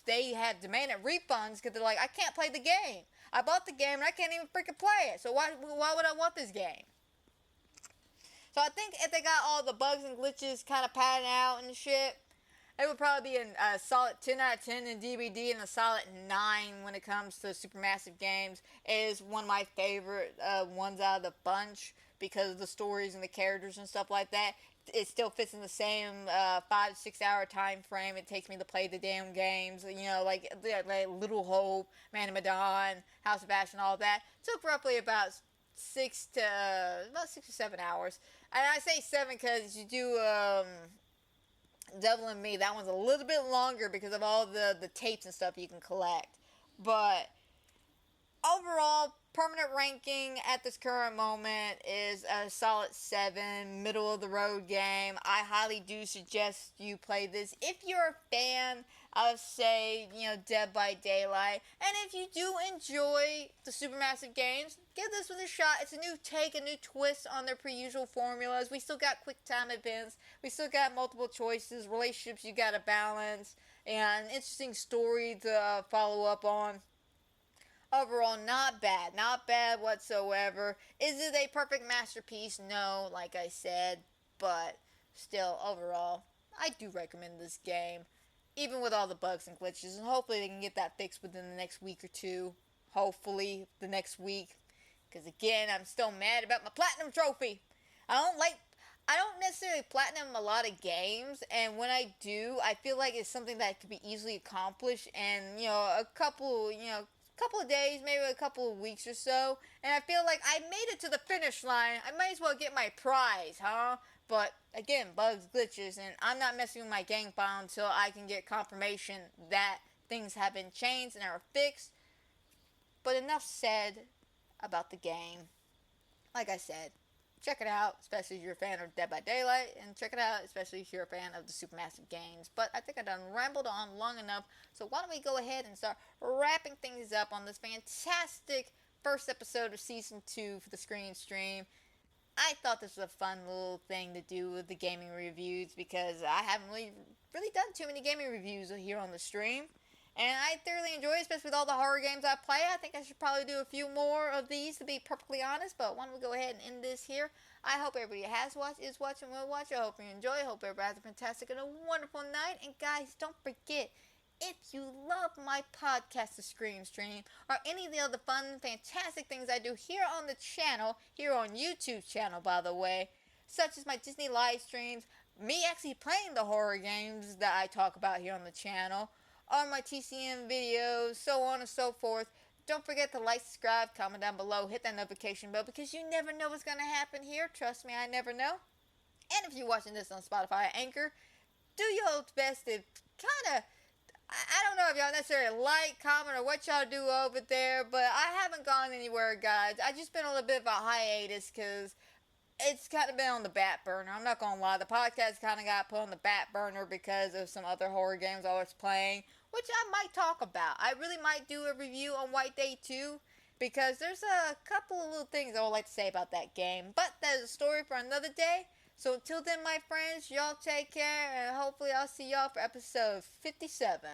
they had demanded refunds because they're like, I can't play the game. I bought the game and I can't even freaking play it. So why would I want this game? So I think if they got all the bugs and glitches kind of padded out and shit, it would probably be a solid 10 out of 10 in DVD and a solid 9 when it comes to Supermassive games. It is one of my favorite ones out of the bunch because of the stories and the characters and stuff like that. It still fits in the same 5-6 hour time frame it takes me to play the damn games. Like Little Hope, Man of Medan, House of Ash, and all that. It took roughly about 6 to 7 hours. And I say 7 because you do Devil and Me. That one's a little bit longer because of all the tapes and stuff you can collect. But overall, permanent ranking at this current moment is a solid 7, middle of the road game. I highly do suggest you play this if you're a fan of, say, Dead by Daylight. And if you do enjoy the Supermassive games, give this one a shot. It's a new take, a new twist on their per-usual formulas. We still got quick time events. We still got multiple choices, relationships you gotta balance, and an interesting story to follow up on. Overall, not bad. Not bad whatsoever. Is it a perfect masterpiece? No, like I said. But still, overall, I do recommend this game. Even with all the bugs and glitches. And hopefully they can get that fixed within the next week or two. Hopefully the next week. Because again, I'm still mad about my platinum trophy. I don't necessarily platinum a lot of games, and when I do, I feel like it's something that could be easily accomplished in, couple of days, maybe a couple of weeks or so, and I feel like I made it to the finish line. I might as well get my prize, huh? But again, bugs, glitches, and I'm not messing with my game file until I can get confirmation that things have been changed and are fixed. But enough said about the game. Like I said, check it out, especially if you're a fan of Dead by Daylight, and check it out, especially if you're a fan of the supermassive games. But I think I done rambled on long enough, so why don't we go ahead and start wrapping things up on this fantastic first episode of Season 2 for the Screen Stream. I thought this was a fun little thing to do with the gaming reviews, because I haven't really done too many gaming reviews here on the stream. And I thoroughly enjoy it, especially with all the horror games I play. I think I should probably do a few more of these, to be perfectly honest. But why don't we go ahead and end this here. I hope everybody has watched, is watching, will watch. I hope you enjoy. I hope everybody has a fantastic and a wonderful night. And guys, don't forget, if you love my podcast, The Screen Stream, or any of the other fun, fantastic things I do here on the channel, here on YouTube channel, by the way, such as my Disney live streams, me actually playing the horror games that I talk about here on the channel, on my TCM videos, so on and so forth. Don't forget to like, subscribe, comment down below, hit that notification bell, because you never know what's going to happen here. Trust me, I never know. And if you're watching this on Spotify or Anchor, do your best to kind of, I don't know if y'all necessarily like, comment, or what y'all do over there, but I haven't gone anywhere, guys. I just been on a bit of a hiatus, because it's kind of been on the back burner. I'm not gonna lie, the podcast kind of got put on the back burner because of some other horror games I was playing, which I might talk about. I really might do a review on White Day 2, because there's a couple of little things I would like to say about that game, but that is a story for another day. So until then, my friends, y'all take care, and hopefully I'll see y'all for episode 57.